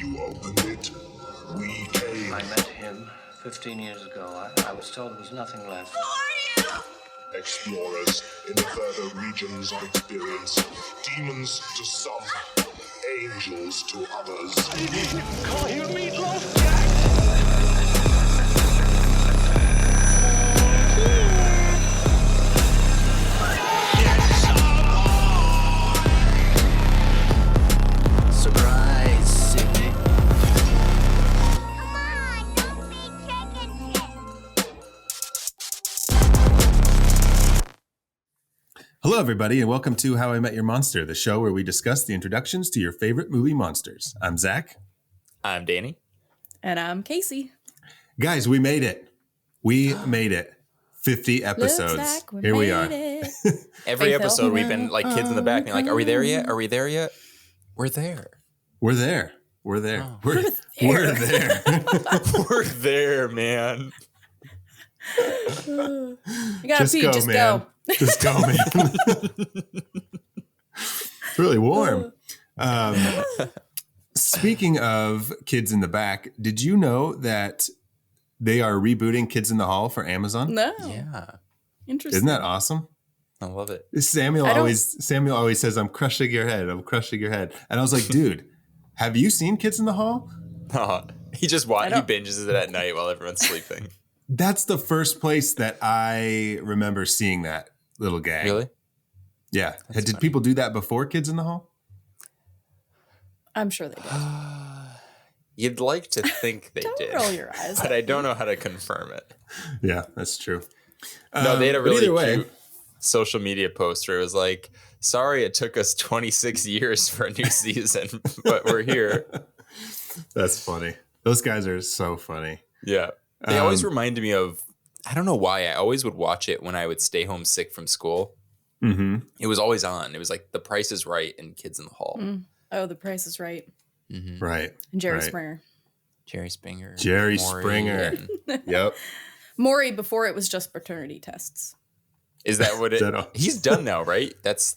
you opened it, we came. I met him 15 years ago. I was told there was nothing left. Explorers in the further regions of experience. Demons to some, angels to others. Call you meatloaf, Surprise, Sydney. Come on, don't be chicken shit. Hello, everybody, and welcome to How I Met Your Monster, the show where we discuss the introductions to your favorite movie monsters. I'm Zach. I'm Danny. And I'm Casey. Guys, we made it. We made it. 50 episodes. Looks like Here we are. Every Hey, Phil. episode we've been like kids in the back being like, are we there yet? Are we there yet? We're there. We're there. We're there. Oh. We're there. We're there, man. You gotta pee, just man. go. Just go, man. It's really warm. Speaking of kids in the back, did you know that they are rebooting Kids in the Hall for Amazon? No. Yeah. Interesting. Isn't that awesome? I love it. Samuel always says, I'm crushing your head. I'm crushing your head. And I was like, dude, have you seen Kids in the Hall? He just he binges it at night while everyone's sleeping. That's the first place that I remember seeing that little gag. Really? Yeah. That's Did funny. people do that before Kids in the Hall? I'm sure they did. You'd like to think they Don't did. roll your eyes. But I don't know how to confirm it. Yeah, that's true. No, they had a But really either way, cute social media post where it was like, sorry it took us 26 years for a new season, but we're here. That's funny. Those guys are so funny. Yeah. They always reminded me of, I don't know why, I always would watch it when I would stay home sick from school. Mm-hmm. It was always on. It was like The Price is Right and Kids in the Hall. Oh, The Price is Right. Mm-hmm. Right. And Jerry right. Springer. Jerry Springer. Jerry Maury, Springer. and- Yep. Maury before it was just paternity tests. Is that what it? Is that all? He's done now, right? That's.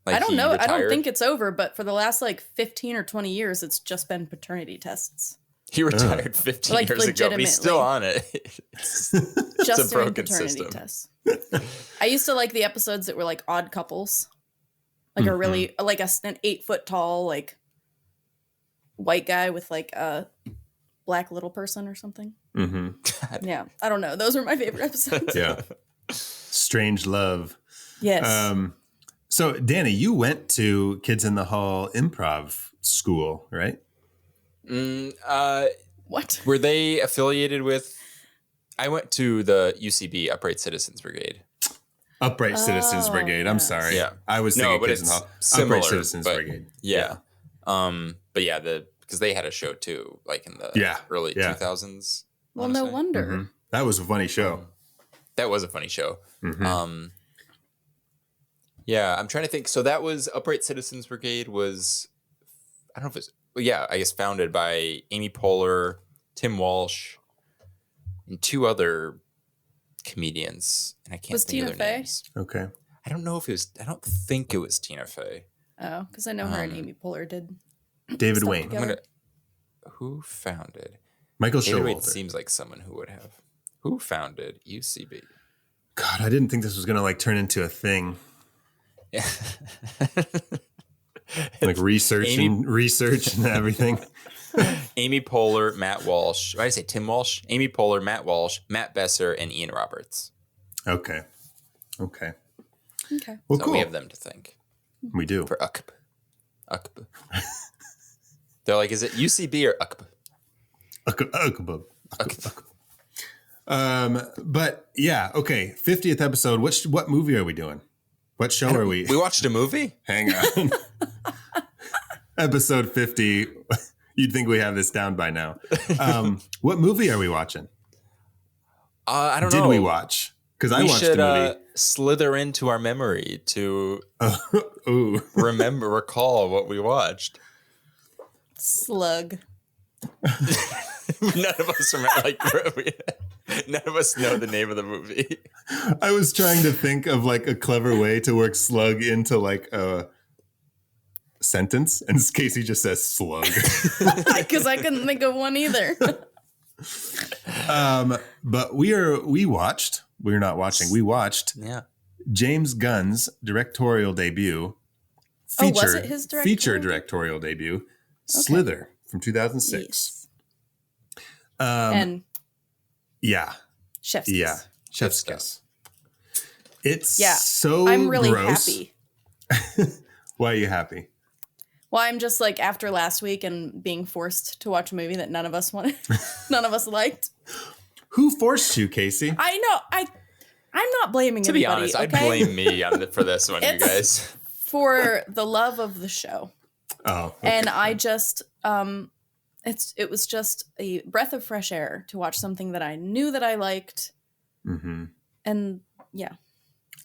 Like I don't he know. I don't retired? think it's over, but for the last like 15 or 20 years, it's just been paternity tests. He retired 15 Like, years ago, but he's still on it. It's Just a doing broken paternity system. tests. I used to like the episodes that were like odd couples. Like a really, like an 8-foot tall, like white guy with like a black little person or something. Mm-hmm. Yeah. I don't know. Those were my favorite episodes. Yeah. Strange Love. Yes. So, Danny, you went to Kids in the Hall improv school, right? What? Were they affiliated with? I went to the UCB, Upright Citizens Brigade. Upright Citizens Oh, Brigade. I'm yes. sorry. Yeah. I was No, thinking but Kids in the it's Hall. similar, Upright Citizens but- Brigade. Yeah. But yeah, because they had a show too, like in the early 2000s. Well, I wanna no say. wonder. Mhm. That was a funny show. That was a funny show. Mhm. Yeah, I'm trying to think. So that was Upright Citizens Brigade was, I don't know if it's, well, yeah, I guess founded by Amy Poehler, Tim Walsh, and two other comedians. And I can't Was think of Tina their Fey? names. Okay. I don't know if it was, I don't think it was Tina Fey. Oh, because I know her and Amy Poehler did. David stuff Wayne. together. Who founded? Michael David Wayne Showalter. seems like someone who would have. Who founded UCB? God, I didn't think this was going to like turn into a thing. Yeah. Like research and everything. Amy Poehler, Matt Walsh. Why did I say Tim Walsh? Amy Poehler, Matt Walsh, Matt Besser, and Ian Roberts. Okay. Okay. Okay. Well, So cool. we have them to thank We do. for UCB. UCB. They're like, is it UCB or UCB? But yeah, okay. 50th episode. What movie are we doing? What show are we? We watched a movie? Hang on. Episode 50. You'd think we have this down by now. What movie are we watching? I don't know. Did we watch? Because I We watched should a movie. slither into our memory to Ooh. recall what we watched. Slug. None of us remember. None of us know the name of the movie. I was trying to think of like a clever way to work slug into like a sentence, and Casey just says slug. Because I couldn't think of one either. But we watched Yeah. James Gunn's directorial debut. Was it his directorial? Feature directorial debut, Slither from 2006. Yes. And Yeah. Chef's Kiss. Yeah. Chef's Kiss. It's Yeah. so I'm really gross. happy. Why are you happy? Well, I'm just like after last week and being forced to watch a movie that none of us wanted, none of us liked. Who forced you, Casey? I know. I'm not blaming To be anybody, honest, okay? I'd blame me for this one, you It's- guys. For the love of the show. Oh. Okay. And I just it was just a breath of fresh air to watch something that I knew that I liked. Mm-hmm. And yeah.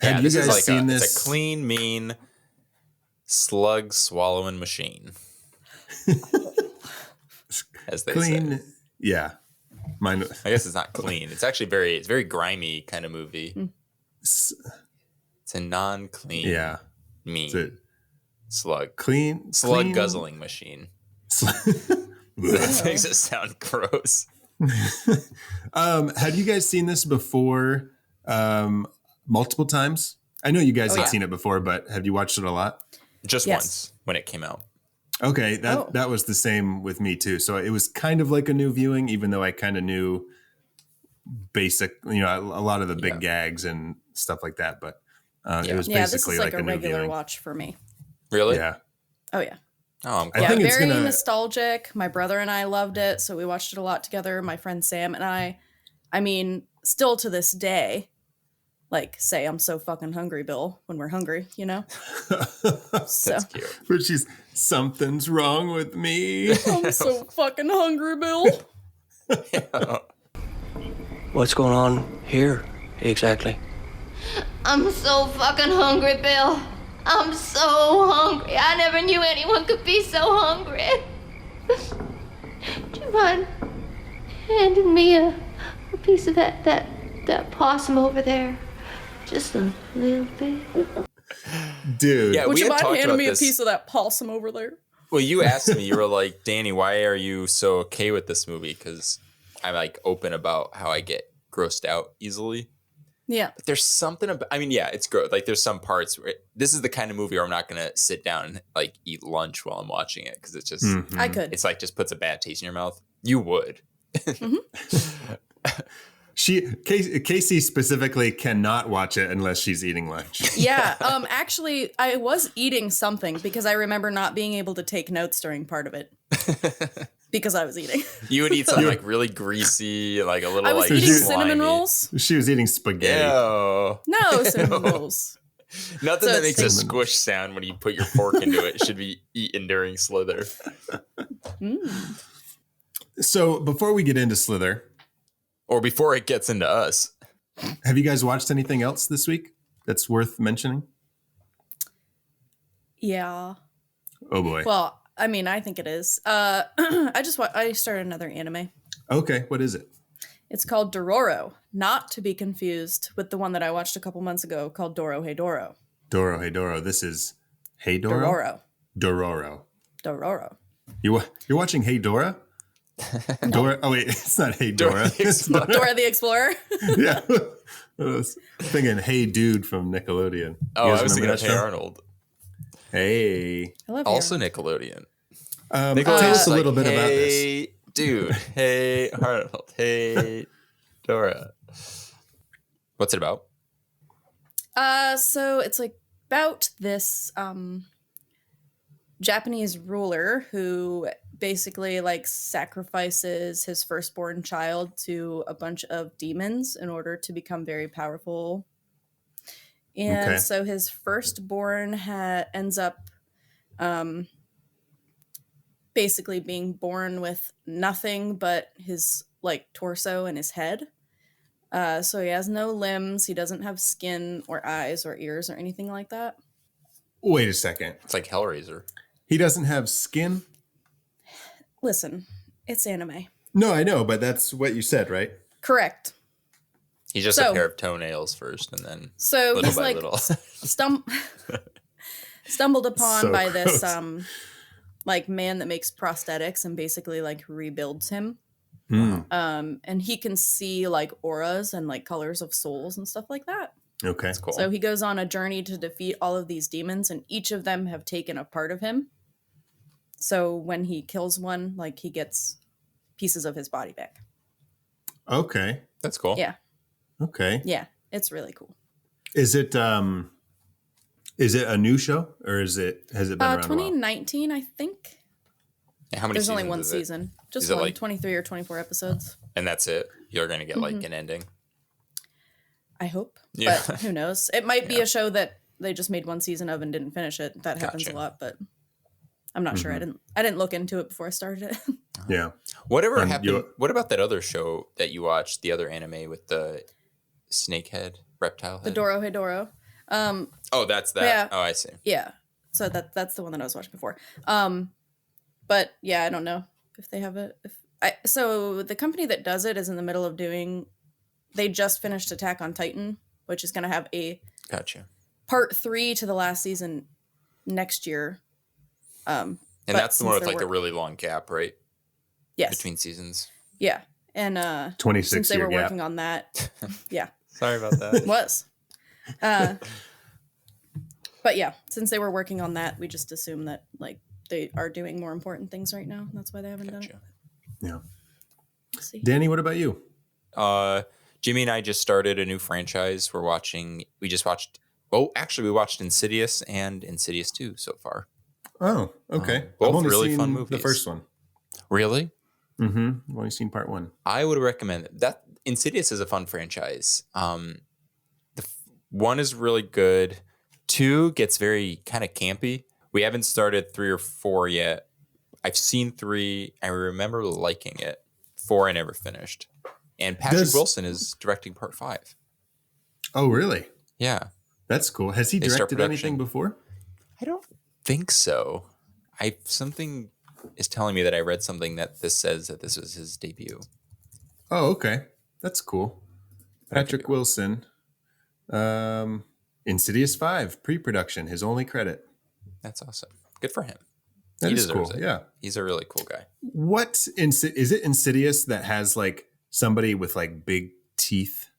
Yeah, Have you this is guys like seen it's this? a clean, mean slug swallowing machine. As they Clean. say. Yeah. Mine. I guess it's not clean. It's actually it's very grimy kind of movie. It's a non-clean, Yeah. mean It's a slug clean. guzzling machine. That That makes it sound gross. Have you guys seen this before? Multiple times? I know you guys have seen it before, but have you watched it a lot? Just Yes. once when it came out. Okay, that was the same with me too. So it was kind of like a new viewing, even though I kind of knew basic, a lot of the big gags and stuff like that. But it was Yeah, this basically is like a a new regular viewing. watch for me. Really? Yeah, Oh yeah. Oh, I'm I Yeah, glad. think it's very gonna- nostalgic. My brother and I loved it, so we watched it a lot together. My friend Sam and I mean, still to this day, like say I'm so fucking hungry, Bill, when we're hungry, So That's cute. but she's something's wrong with me. I'm so fucking hungry, Bill. What's going on here, exactly? I'm so fucking hungry, Bill. I'm so hungry. I never knew anyone could be so hungry. Do you mind handing me a piece of that possum over there? Just a little bit. Dude. Yeah, Would we you had mind talked handing about me this. a piece of that possum over there? Well, you asked me, you were like, Danny, why are you so okay with this movie? Because I'm like open about how I get grossed out easily. Yeah. But there's something about, it's gross. Like there's some parts where this is the kind of movie where I'm not going to sit down and like eat lunch while I'm watching it. Cause it's just, I could. it's like just puts a bad taste in your mouth. You would. Casey specifically cannot watch it unless she's eating lunch. Yeah. Actually, I was eating something because I remember not being able to take notes during part of it because I was eating. You would eat something like really greasy, like a little I was like eating slimy. cinnamon rolls. She was eating spaghetti. Ew. No, cinnamon rolls. Nothing So that makes a it's- squish sound when you put your fork into it should be eaten during Slither. So before we get into Slither, Or before it gets into us. have you guys watched anything else this week that's worth mentioning? Yeah. Oh boy. Well, I mean, I think it is. I started another anime. Okay, what is it? It's called Dororo, not to be confused with the one that I watched a couple months ago called Doro Hey Doro. Doro Hey Doro. This is Hey Doro? Dororo. Dororo. Dororo. You're watching Hey Dora? Dora? Oh wait, it's not Hey Dora. the Explorer. Dora the Explorer. Yeah. I was thinking Hey Dude from Nickelodeon. Oh, You guys I was thinking remember of that Hey show? Arnold. Hey. I love Also Aaron. Nickelodeon. Tell Nickelodeon's us a like, little bit about this. Hey, dude. Hey, Arnold. Hey, Dora. What's it about? So it's like about this Japanese ruler who basically like sacrifices his firstborn child to a bunch of demons in order to become very powerful. And Okay. so his firstborn ends up basically being born with nothing but his like torso and his head. So he has no limbs, he doesn't have skin or eyes or ears or anything like that. Wait a second. It's like Hellraiser. He doesn't have skin? Listen, it's anime. No, I know, but that's what you said, right? Correct. He's just So- a pair of toenails first, and then So little he's by like little. stumbled upon So by this gross. like man that makes prosthetics and basically like rebuilds him. And he can see like auras and like colors of souls and stuff like that. Okay. That's cool. So he goes on a journey to defeat all of these demons, and each of them have taken a part of him. So when he kills one, like he gets pieces of his body back. Okay. That's cool. Yeah. Okay. Yeah. It's really cool. Is it a new show or has it been around a while? 2019, I think. And how many There's seasons only one is it? season. Just Is it one, like- 23 or 24 episodes. And that's it? You're going to get like an ending? I hope. Yeah. But who knows? It might be a show that they just made one season of and didn't finish it. That happens Gotcha. a lot, but I'm not sure. I didn't look into it before I started it. Yeah. Whatever happened? What about that other show that you watched, the other anime with the snake head, reptile head? The Doro Hedoro. Oh, that's that. Yeah. Oh, I see. Yeah. So that's the one that I was watching before. But yeah, I don't know if they have it. So the company that does it is in the middle of doing. They just finished Attack on Titan, which is going to have a Gotcha. part 3 to the last season next year. And but that's the one since with like they're the really long gap, right? Yes. Between seasons. Yeah. And 26 since they year were gap. working on that, yeah, Sorry about that. was. But yeah, since they were working on that, we just assume that like they are doing more important things right now. That's why they haven't done it. Yeah. We'll see. Danny, what about you? Jimmy and I just started a new franchise. We watched Insidious and Insidious 2 so far. Oh, okay. Both I've only really seen fun movies. The first one. Really? Mm-hmm. I've only seen part 1. I would recommend that. Insidious is a fun franchise. One is really good. 2 gets very kind of campy. We haven't started 3 or 4 yet. I've seen 3. I remember liking it. 4 I never finished. And Patrick Wilson is directing part 5. Oh, really? Yeah. That's cool. Has he They start directed anything production. before? I don't think so. Something is telling me that I read something that this says that this was his debut. Oh, okay. That's cool. Patrick Wilson. Insidious 5, pre-production, his only credit. That's awesome. Good for him. That He is deserves cool. it. Yeah. He's a really cool guy. Is it Insidious that has like somebody with like big teeth,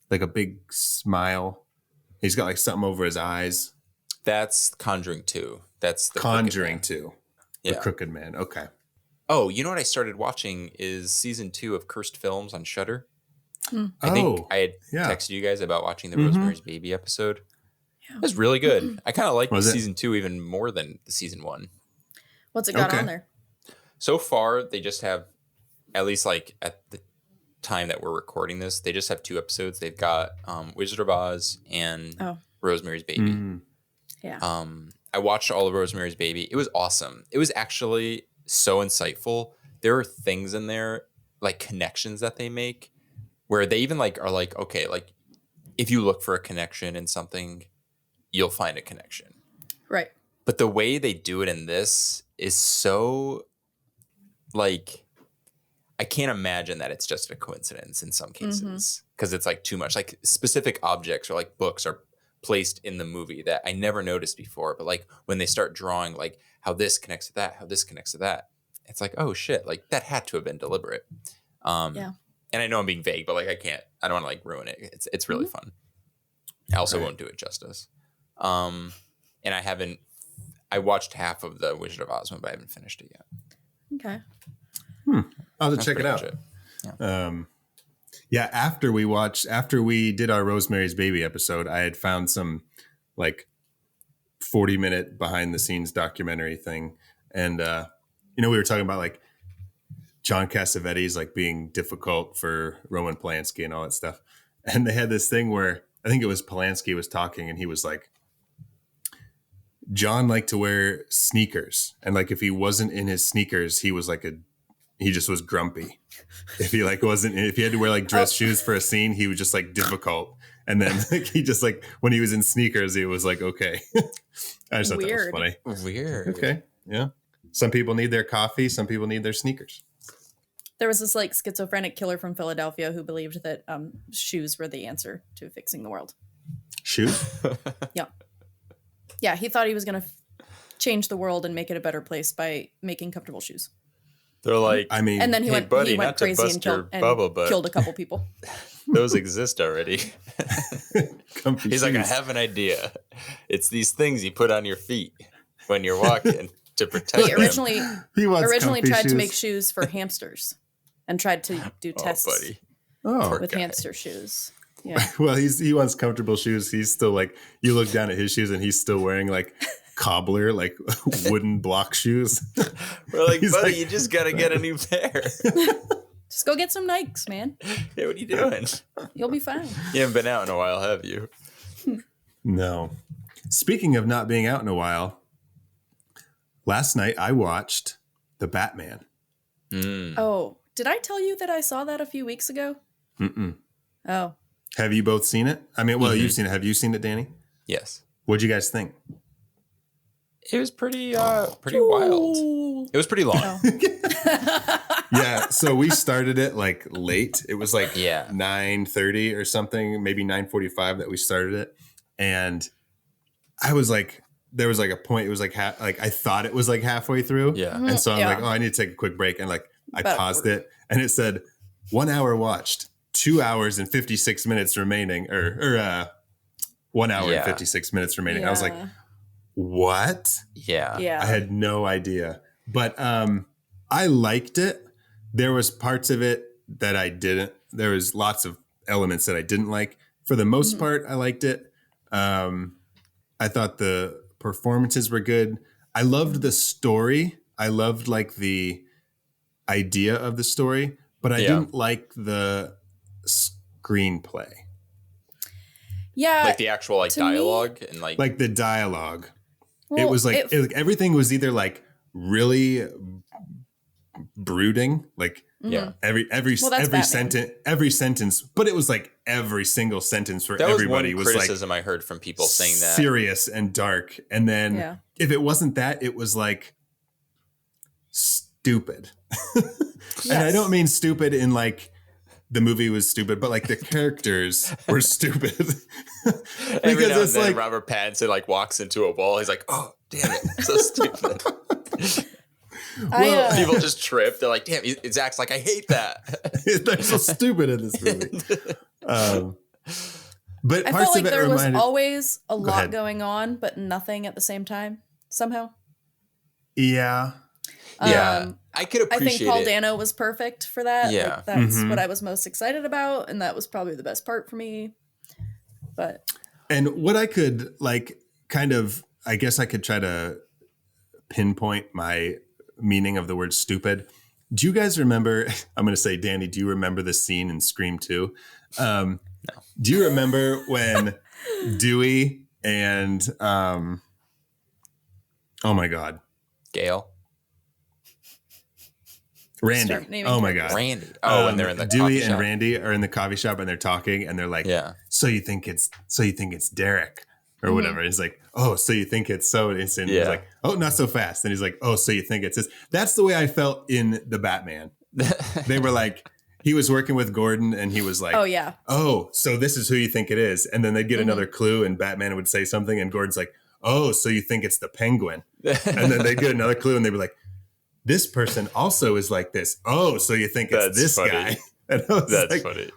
like a big smile? He's got like something over his eyes. That's Conjuring 2. That's the Conjuring Crooked Man. 2. Yeah. The Crooked Man. Okay. Oh, you know what I started watching is season 2 of Cursed Films on Shudder. I Oh, think I had yeah. texted you guys about watching the Rosemary's Baby episode. It was really good. I kind of like Was it? season 2 even more than the season 1. What's it got Okay. on there? So far, they just have, at least like at the time that we're recording this, they just have 2 episodes. They've got Wizard of Oz and Rosemary's Baby. Mm. Yeah. I watched all of Rosemary's Baby. It was awesome. It was actually so insightful. There are things in there, like connections that they make, where they even like are like, okay, like if you look for a connection in something, you'll find a connection. Right. But the way they do it in this is so like, I can't imagine that it's just a coincidence in some cases because it's like too much. Like specific objects or like books are placed in the movie that I never noticed before. But like when they start drawing like how this connects to that, how this connects to that, it's like, oh shit, like that had to have been deliberate. Yeah. And I know I'm being vague, but like I don't want to like ruin it. It's really fun. I also won't do it justice. And I watched half of the Wizard of Oz one, but I haven't finished it yet. Okay. I'll have to That's check it pretty out. much it. Yeah, after we did our Rosemary's Baby episode, I had found some like 40-minute behind the scenes documentary thing. And we were talking about like John Cassavetes like being difficult for Roman Polanski and all that stuff. And they had this thing where I think it was Polanski was talking and he was like, John liked to wear sneakers. And like if he wasn't in his sneakers, he was like he just was grumpy. If he had to wear like dress shoes for a scene, he was just like difficult. And then like, he just like when he was in sneakers, he was like, okay. I just thought Weird. that was funny. Weird. Okay. Yeah. Some people need their coffee. Some people need their sneakers. There was this like schizophrenic killer from Philadelphia who believed that shoes were the answer to fixing the world. Shoes? Yeah. Yeah, he thought he was gonna change the world and make it a better place by making comfortable shoes. They're like, I mean, And then he hey, went, buddy, he went not to crazy bust and, your bubble, but killed a couple people. those exist already. comfy He's like, I shoes. have an idea. It's these things you put on your feet when you're walking to protect He them. originally He wants originally comfy tried to shoes. make shoes for hamsters and tried to do Oh, tests buddy. Oh, with guy. hamster shoes. Yeah. well, he wants comfortable shoes. He's still like, you look down at his shoes and he's still wearing like cobbler, like wooden block shoes. We're like, He's buddy, like- you just got to get a new pair. Just go get some Nikes, man. Yeah, what are you doing? You'll be fine. You haven't been out in a while, have you? No. Speaking of not being out in a while, last night I watched The Batman. Oh, did I tell you that I saw that a few weeks ago? Mm-mm. Oh. Have you both seen it? I mean, well, you've seen it. Have you seen it, Danny? Yes. What'd you guys think? It was pretty wild. It was pretty long. Yeah, so we started it like late. It was like Yeah. 9:30 or something, maybe 9:45 that we started it. And I was like, there was like a point, it was like I thought it was like halfway through. Yeah. And so I'm Yeah. like, oh, I need to take a quick break. And like I About a paused quarter. it and it said 1 hour watched, 2 hours and 56 minutes remaining, or 1 hour Yeah. and 56 minutes remaining. I was like, what? Yeah. yeah. I had no idea. But I liked it. There was parts of it that I didn't. There was lots of elements that I didn't like. For the most part, I liked it. I thought the performances were good. I loved the story. I loved like the idea of the story, but I didn't like the screenplay. Yeah. Like the actual like to me- dialogue and like Like the dialogue. It well, was like everything was either like really brooding, like yeah. every Well, that's every sentence, but it was like every single sentence for That was everybody one was like criticism I heard from people saying that. serious and dark. And then Yeah. if it wasn't that, it was like stupid. And I don't mean stupid in like the movie was stupid, but like the characters were stupid. Every Because now and it's then like Robert Pattinson like walks into a wall. He's like, oh, damn it. So stupid. People just trip. They're like, damn, Zach's like, I hate that. they're so stupid in this movie. But I parts felt like of it there was reminded, always a lot ahead. going on, but nothing at the same time somehow. yeah. Yeah. I could I appreciate think Paul it. Dano was perfect for that. Yeah. Like, that's Mhm. what I was most excited about, and that was probably the best part for me. But And what I could like kind of, I guess I could try to pinpoint my meaning of the word stupid. Do you guys remember, I'm going to say, Danny, do you remember the scene in Scream 2? No. Do you remember when Dewey and, oh my God, Gail. Randy. Start naming Oh my characters. God. Randy. Oh, when they're in the Dewey coffee and shop. Randy are in the coffee shop and they're talking and they're like, Yeah. so you think it's Derek or whatever. He's like, oh, so you think it's so instant. He's Yeah. like, oh, not so fast. And he's like, oh, so you think it's this. That's the way I felt in the Batman. They were like, he was working with Gordon and he was like, oh yeah, oh, so this is who you think it is. And then they'd get another clue and Batman would say something and Gordon's like, oh, so you think it's the Penguin. And then they'd get another clue and they'd be like, this person also is like this. Oh, so you think it's That's this funny. guy. And I was That's like, funny.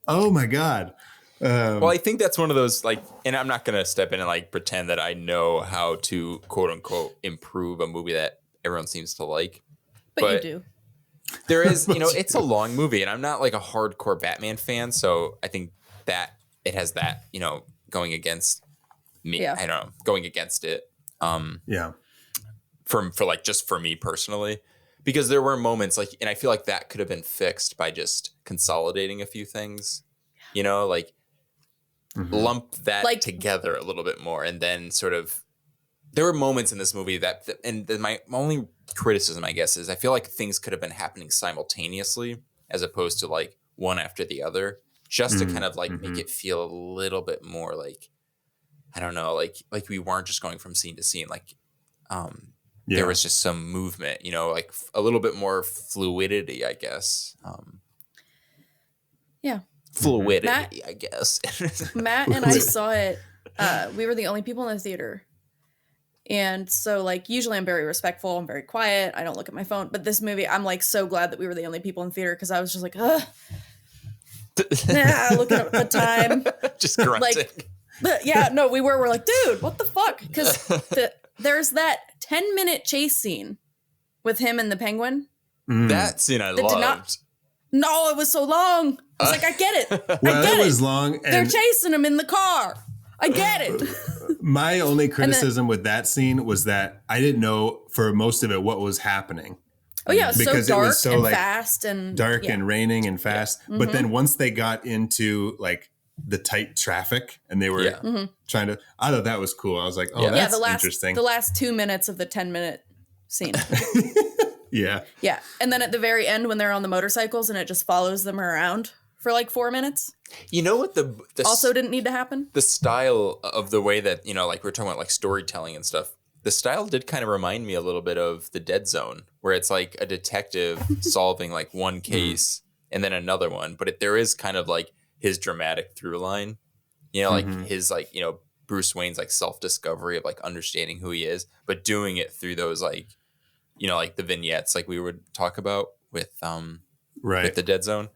oh my God. Well, I think that's one of those like, and I'm not gonna step in and like pretend that I know how to quote unquote improve a movie that everyone seems to like. but you do. There is, it's a long movie, and I'm not like a hardcore Batman fan, so I think that it has that, going against me. Yeah. I don't know, going against it. Yeah. For like just for me personally, because there were moments like, and I feel like that could have been fixed by just consolidating a few things, like lump that Like- together a little bit more, and then sort of there were moments in this movie that and then my only criticism, I guess, is I feel like things could have been happening simultaneously as opposed to like one after the other, just to kind of like make it feel a little bit more like, I don't know, like we weren't just going from scene to scene, like there was just some movement, like a little bit more fluidity, I guess. Yeah. Fluidity, Matt- I guess. Matt and I saw it. We were the only people in the theater, And so, like, usually I'm very respectful. I'm very quiet. I don't look at my phone. But this movie, I'm, like, so glad that we were the only people in theater because I was just like, ugh. Looking at the time. Just grunting. Like, we're like, dude, what the fuck? Because there's that 10-minute chase scene with him and the penguin. That scene I loved. No, it was so long. I was like, I get it. Well, I get it was long. And they're chasing him in the car. I get it. my only criticism with that scene was that I didn't know for most of it what was happening. Oh yeah, it was because so dark it was so and like fast and dark and raining and fast. Yeah. But then once they got into like the tight traffic and they were trying to, I thought that was cool. I was like, oh, that's interesting. The last 2 minutes of the 10-minute scene. Yeah. Yeah. And then at the very end when they're on the motorcycles and it just follows them around for like 4 minutes. You know what the also didn't need to happen? The style of the way that, you know, like we're talking about like storytelling and stuff. The style did kind of remind me a little bit of The Dead Zone, where it's like a detective solving like one case and then another one. But there is kind of like his dramatic through line, you know, like his like, you know, Bruce Wayne's like self-discovery of like understanding who he is, but doing it through those like, you know, like the vignettes like we would talk about with The Dead Zone.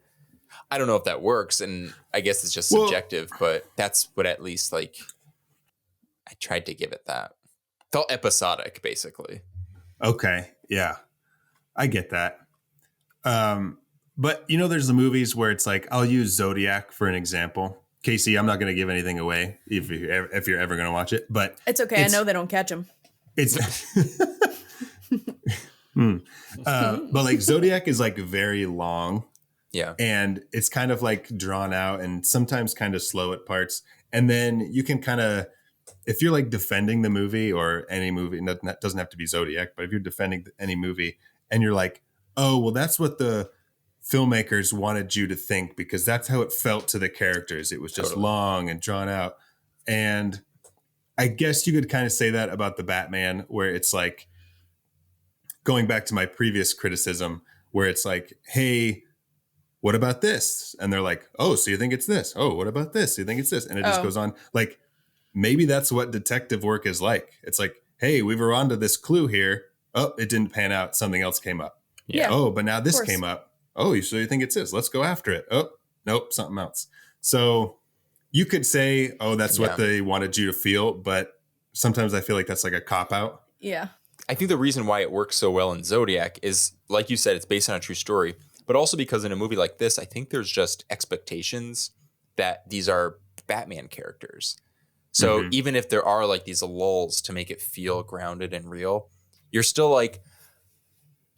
I don't know if that works, and I guess it's just subjective, but that's what at least like I tried to give it that. Felt episodic, basically. Okay, yeah, I get that. But you know, there's the movies where it's like I'll use Zodiac for an example. Casey, I'm not going to give anything away if you're ever going to watch it, but it's okay. I know they don't catch him. It's but like Zodiac is like very long. Yeah. And it's kind of like drawn out and sometimes kind of slow at parts. And then you can kind of, if you're like defending the movie or any movie, that doesn't have to be Zodiac, but if you're defending any movie and you're like, oh, well, that's what the filmmakers wanted you to think because that's how it felt to the characters. It was just long and drawn out. And I guess you could kind of say that about the Batman, where it's like going back to my previous criticism, where it's like, hey, what about this? And they're like, oh, so you think it's this? Oh, what about this? You think it's this? And it just goes on. Like, maybe that's what detective work is like. It's like, hey, we were onto this clue here. Oh, it didn't pan out. Something else came up. Yeah. Oh, but now this came up. Oh, so you think it's this? Let's go after it. Oh, nope, something else. So you could say, oh, that's what they wanted you to feel. But sometimes I feel like that's like a cop out. Yeah. I think the reason why it works so well in Zodiac is, like you said, it's based on a true story. But also because in a movie like this, I think there's just expectations that these are Batman characters. So even if there are like these lulls to make it feel grounded and real, you're still like,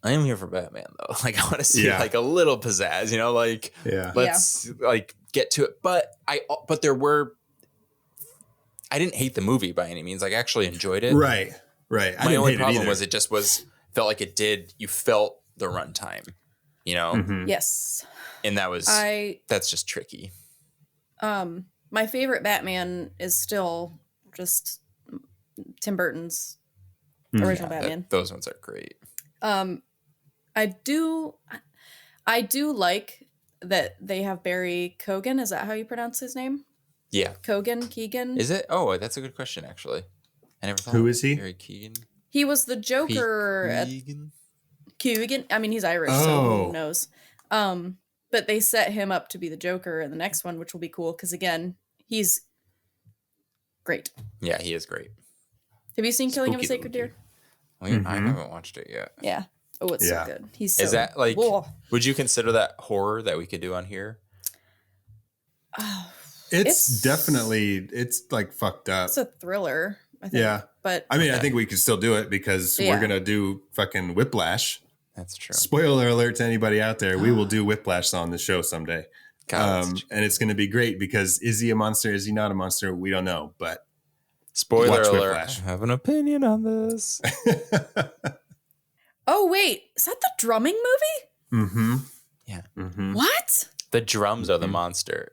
I am here for Batman though. Like I want to see like a little pizzazz, you know, like let's like get to it. But I didn't hate the movie by any means. Like I actually enjoyed it. Right. My only problem was it just felt like it did. You felt the runtime. You know? Yes. And that's just tricky. My favorite Batman is still just Tim Burton's original Batman. Those ones are great. I do like that they have Barry Keoghan. Is that how you pronounce his name? Yeah. Keegan? Is it? Oh, that's a good question, actually. I never thought. Who is he? Barry Keoghan. He was the Joker at Keoghan. I mean, he's Irish, so who knows? But they set him up to be the Joker in the next one, which will be cool because again, he's great. Yeah, he is great. Have you seen Killing of a Sacred Deer? I haven't watched it yet. Yeah. Oh, it's so good. He's so Is that like? Whoa. Would you consider that horror that we could do on here? It's definitely it's like fucked up. It's a thriller, I think. Yeah. But I mean, I think we could still do it because we're gonna do fucking Whiplash. That's true. Spoiler alert to anybody out there. We will do Whiplash on the show someday. And it's going to be great because is he a monster? Is he not a monster? We don't know, but spoiler alert. Whiplash. I have an opinion on this. Oh, wait. Is that the drumming movie? Mm-hmm. Yeah. Mm-hmm. What? The drums are the monster.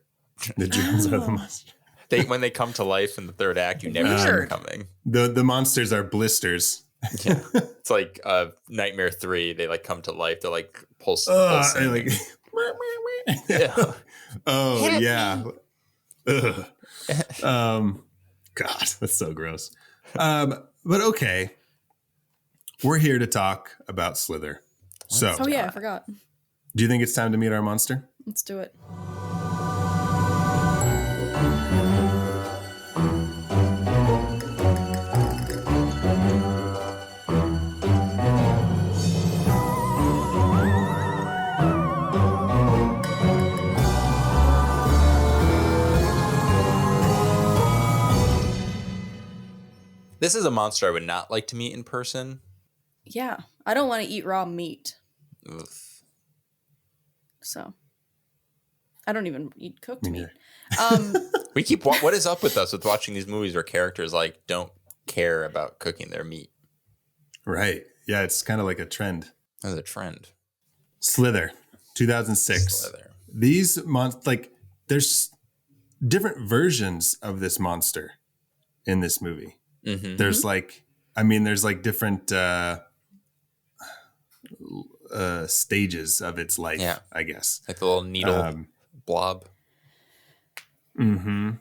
The drums are the monster. When they come to life in the third act, you never see them coming. The monsters are blisters. Yeah. It's like Nightmare 3. They like come to life. They're like pulsing. Like, Yeah. Oh yeah. Ugh. God, that's so gross. But okay, we're here to talk about Slither. So, Oh yeah, I forgot. do you think it's time to meet our monster? Let's do it. This is a monster I would not like to meet in person. Yeah, I don't want to eat raw meat, Ugh. so I don't even eat cooked Me meat. neither. We keep. What is up with us with watching these movies where characters like don't care about cooking their meat? Right. Yeah, it's kind of like a trend. That's a trend. Slither, 2006. Slither. These there's different versions of this monster in this movie. Mm-hmm. There's there's like different stages of its life, Yeah. I guess. Like the little needle blob. Mm-hmm.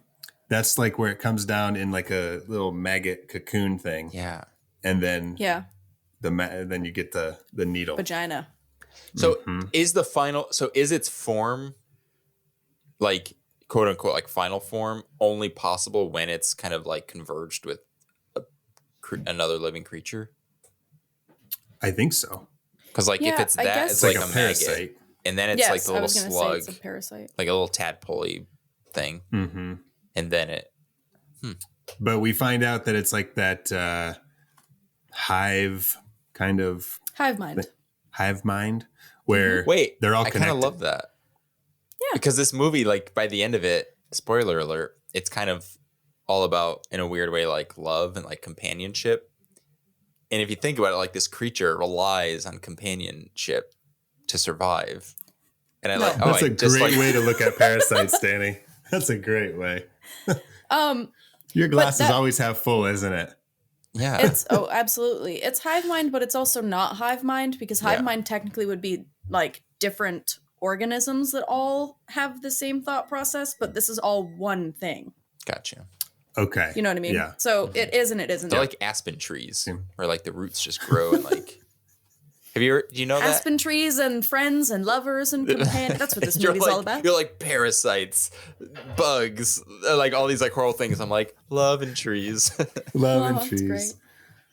That's like where it comes down in like a little maggot cocoon thing. Yeah. And then Yeah, then you get the needle. vagina. So is its form, like quote unquote, like final form, only possible when it's kind of like converged with another living creature? I think so. Because like if Yeah, it's I that, guess it's so. like Like a a maggot, parasite. and then it's Yes, like the I little was gonna slug, say it's a parasite. like a little tadpole thing, Mm-hmm. and then it. But we find out that it's like that hive kind of Hive mind. hive mind where Wait, they're all I kind connected. of love that. Yeah. Because this movie, like by the end of it, spoiler alert, it's kind of all about, in a weird way, like love and like companionship. And if you think about it, like this creature relies on companionship to survive. And I No. like, That's I a just great like, way to look at parasites, Danny. That's a great way. Um, Your glass is that- always half full, isn't it? yeah, it's absolutely. It's hive mind, but it's also not hive mind because hive Yeah. mind technically would be like different organisms that all have the same thought process, but this is all one thing. gotcha. Okay. You know what I mean? Yeah. So it is and it isn't. They're like aspen trees, Yeah. where like the roots just grow and like. Do you know that? Aspen trees and friends and lovers and companions. That's what this You're movie's like, all about. You're like parasites, bugs, like all these like horrible things. I'm like love and trees. Love Oh, and that's trees. great.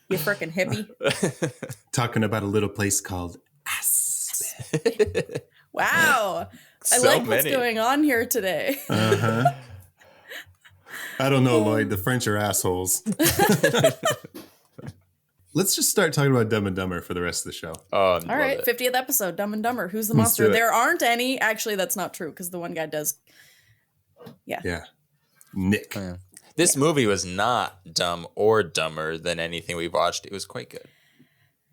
You frickin' hippie. Talking about a little place called Aspen. Wow. I So like what's many. going on here today. Uh-huh. I don't know, Lloyd. The French are assholes. Let's just start talking about Dumb and Dumber for the rest of the show. All All right, 50th episode, Dumb and Dumber. Who's the Let's monster? do it. There aren't any. Actually, that's not true because the one guy does. Yeah. Nick. This movie was not dumb or dumber than anything we've watched. It was quite good.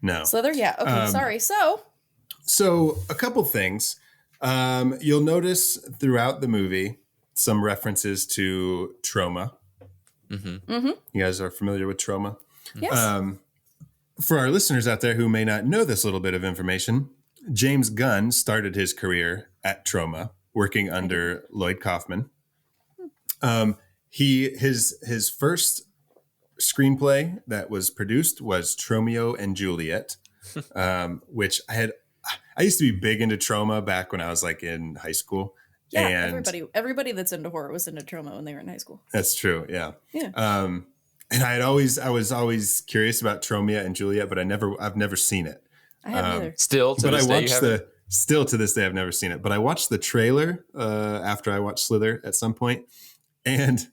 No. Slither? Yeah. Okay, sorry. So, A couple things. You'll notice throughout the movie some references to trauma. Mm-hmm. You guys are familiar with trauma? yes. For our listeners out there who may not know this little bit of information, James Gunn started his career at Trauma, working under Lloyd Kaufman. His first screenplay that was produced was Tromeo and Juliet, which I used to be big into trauma back when I was like in high school. Yeah, and everybody that's into horror was into trauma when they were in high school. that's true. Yeah. Yeah. And I was always curious about Tromeo and Juliet, but I've never seen it. I haven't either. Still to But I this day, you watched haven't? still to this day, I've never seen it, but I watched the trailer after I watched Slither at some point, and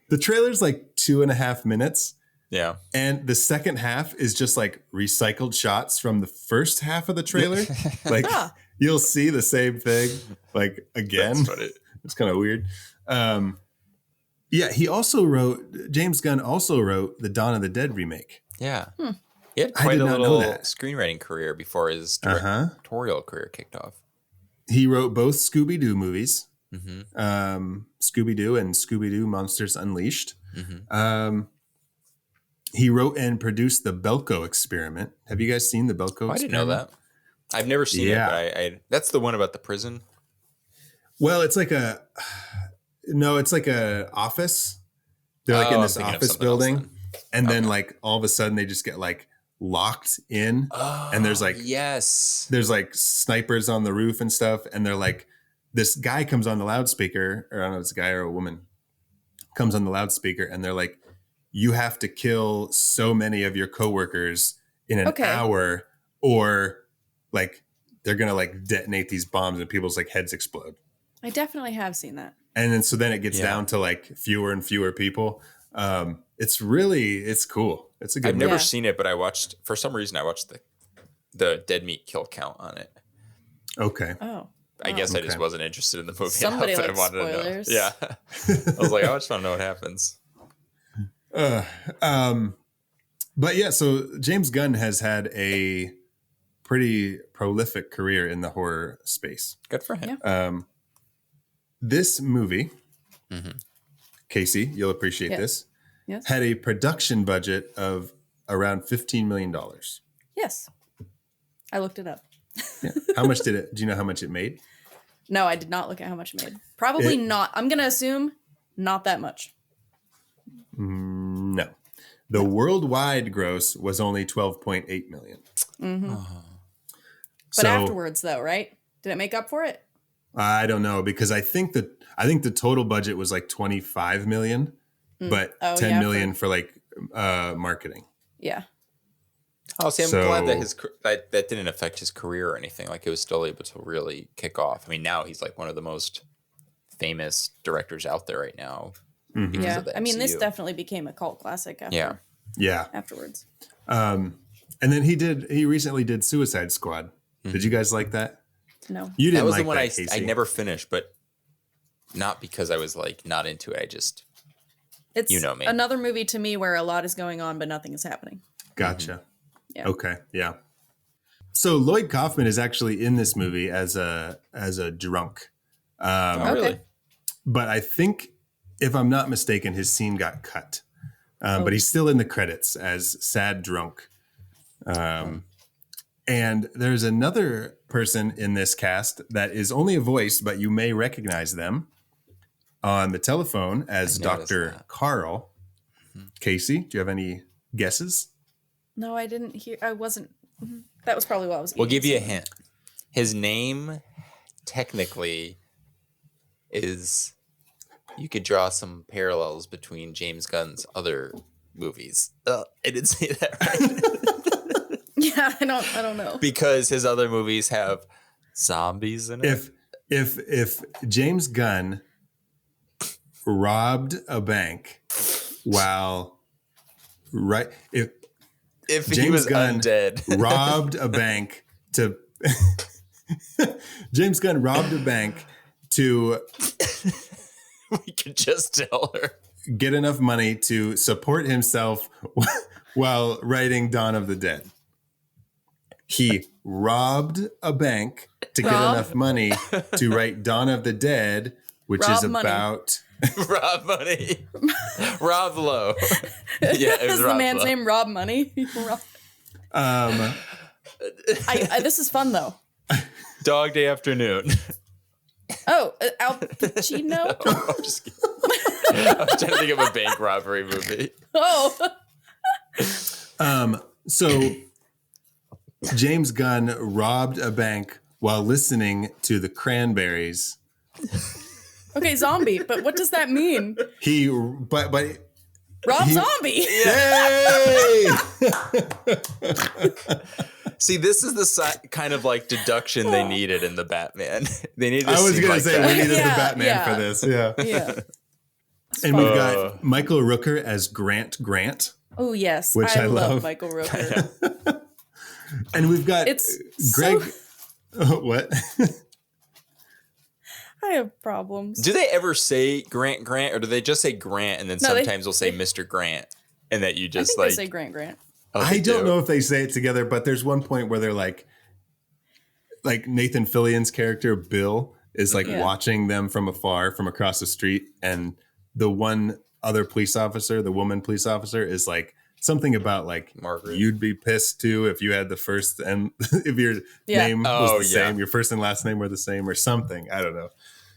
the trailer's like 2.5 minutes. Yeah. And the second half is just like recycled shots from the first half of the trailer. Like Ah. you'll see the same thing like again. That's funny. It's kind of weird. Yeah, James Gunn also wrote the Dawn of the Dead remake. Yeah. He had I quite did a not know little that. screenwriting career before his Uh-huh. directorial career kicked off. He wrote both Scooby-Doo movies, Mm-hmm. Scooby-Doo and Scooby-Doo Monsters Unleashed. Mm-hmm. He wrote and produced the Belko Experiment. Have you guys seen the Belko Oh, I didn't know Experiment? that. I've never seen Yeah. it, but I that's the one about the prison. Well, it's like it's like a office. They're like in I'm this thinking of office something else building, then. and then like all of a sudden they just get like locked in, and there's like there's like snipers on the roof and stuff, and they're like, this guy comes on the loudspeaker, or I don't know if it's a guy or a woman, comes on the loudspeaker, and they're like, you have to kill so many of your coworkers in an hour, or like they're gonna like detonate these bombs and people's like heads explode. I definitely have seen that. And then so then it gets down to like fewer and fewer people. It's cool. It's a good I've movie. never seen it, but for some reason I watched the dead meat kill count on it. Okay. Oh. I guess I just wasn't interested in the movie. Somebody enough that likes I wanted spoilers. to know. Yeah. I was like, I just want to know what happens. But yeah, so James Gunn has had a pretty prolific career in the horror space. Good for him. Yeah. This movie, Casey, you'll appreciate this, had a production budget of around $15 million. Yes. I looked it up. Yeah. How much do you know how much it made? No, I did not look at how much it made. Probably not. I'm going to assume not that much. No. The worldwide gross was only $12.8 million. Mm-hmm. But afterwards, though, right? Did it make up for it? I don't know, because I think the total budget was like 25 million, but 10 million for like marketing. Yeah. Oh, see, I'm glad that that didn't affect his career or anything. Like, it was still able to really kick off. I mean, now he's like one of the most famous directors out there right now. Mm-hmm. Yeah. I mean, this definitely became a cult classic afterwards. And then he recently did Suicide Squad. Did you guys like that? No. You didn't that was like the one that, I never finished, but not because I was like not into it. It's you know me. Another movie to me where a lot is going on, but nothing is happening. Gotcha. Yeah. Okay. Yeah. So Lloyd Kaufman is actually in this movie as a drunk. Really? But I think, if I'm not mistaken, his scene got cut. But he's still in the credits as sad drunk. And there's another person in this cast that is only a voice, but you may recognize them on the telephone as Dr. Carl. Casey, do you have any guesses? No, I didn't hear. I wasn't. That was probably what I was eating. We'll give you a hint. His name technically is, you could draw some parallels between James Gunn's other movies. I didn't say that right. Yeah, I don't know. Because his other movies have zombies in it. If James Gunn robbed a bank while if James he was Gunn undead, robbed a bank to James Gunn robbed a bank to we could just tell her, get enough money to support himself while writing Dawn of the Dead. He robbed a bank to get enough money to write Dawn of the Dead, which is about Rob Money. Rob Lowe. Yeah, it was the man's name Rob Money. This is fun though. Dog Day Afternoon. Oh, Al Pacino? No, I'm just kidding. I was trying to think of a bank robbery movie. Oh. So James Gunn robbed a bank while listening to the Cranberries. Okay, zombie, but what does that mean? But Rob Zombie. Yay! See, this is the kind of like deduction they needed in the Batman. They needed. I was gonna say we needed Yeah, the Batman for this. Yeah. Yeah. And we've got Michael Rooker as Grant, Oh yes, which I love. Michael Rooker. and we've got It's Greg. What? I have problems. Do they ever say Grant, or do they just say Grant and then No, sometimes they'll say Mr. Grant, and that you I just think like they say Grant. oh, I they don't do? know if they say it together, but there's one point where they're like Nathan Fillion's character Bill is like watching them from afar, from across the street, and the one other police officer, the woman police officer, is like something about like Margaret. You'd be pissed too if you had the first and if your name was the same, your first and last name were the same, or something. I don't know.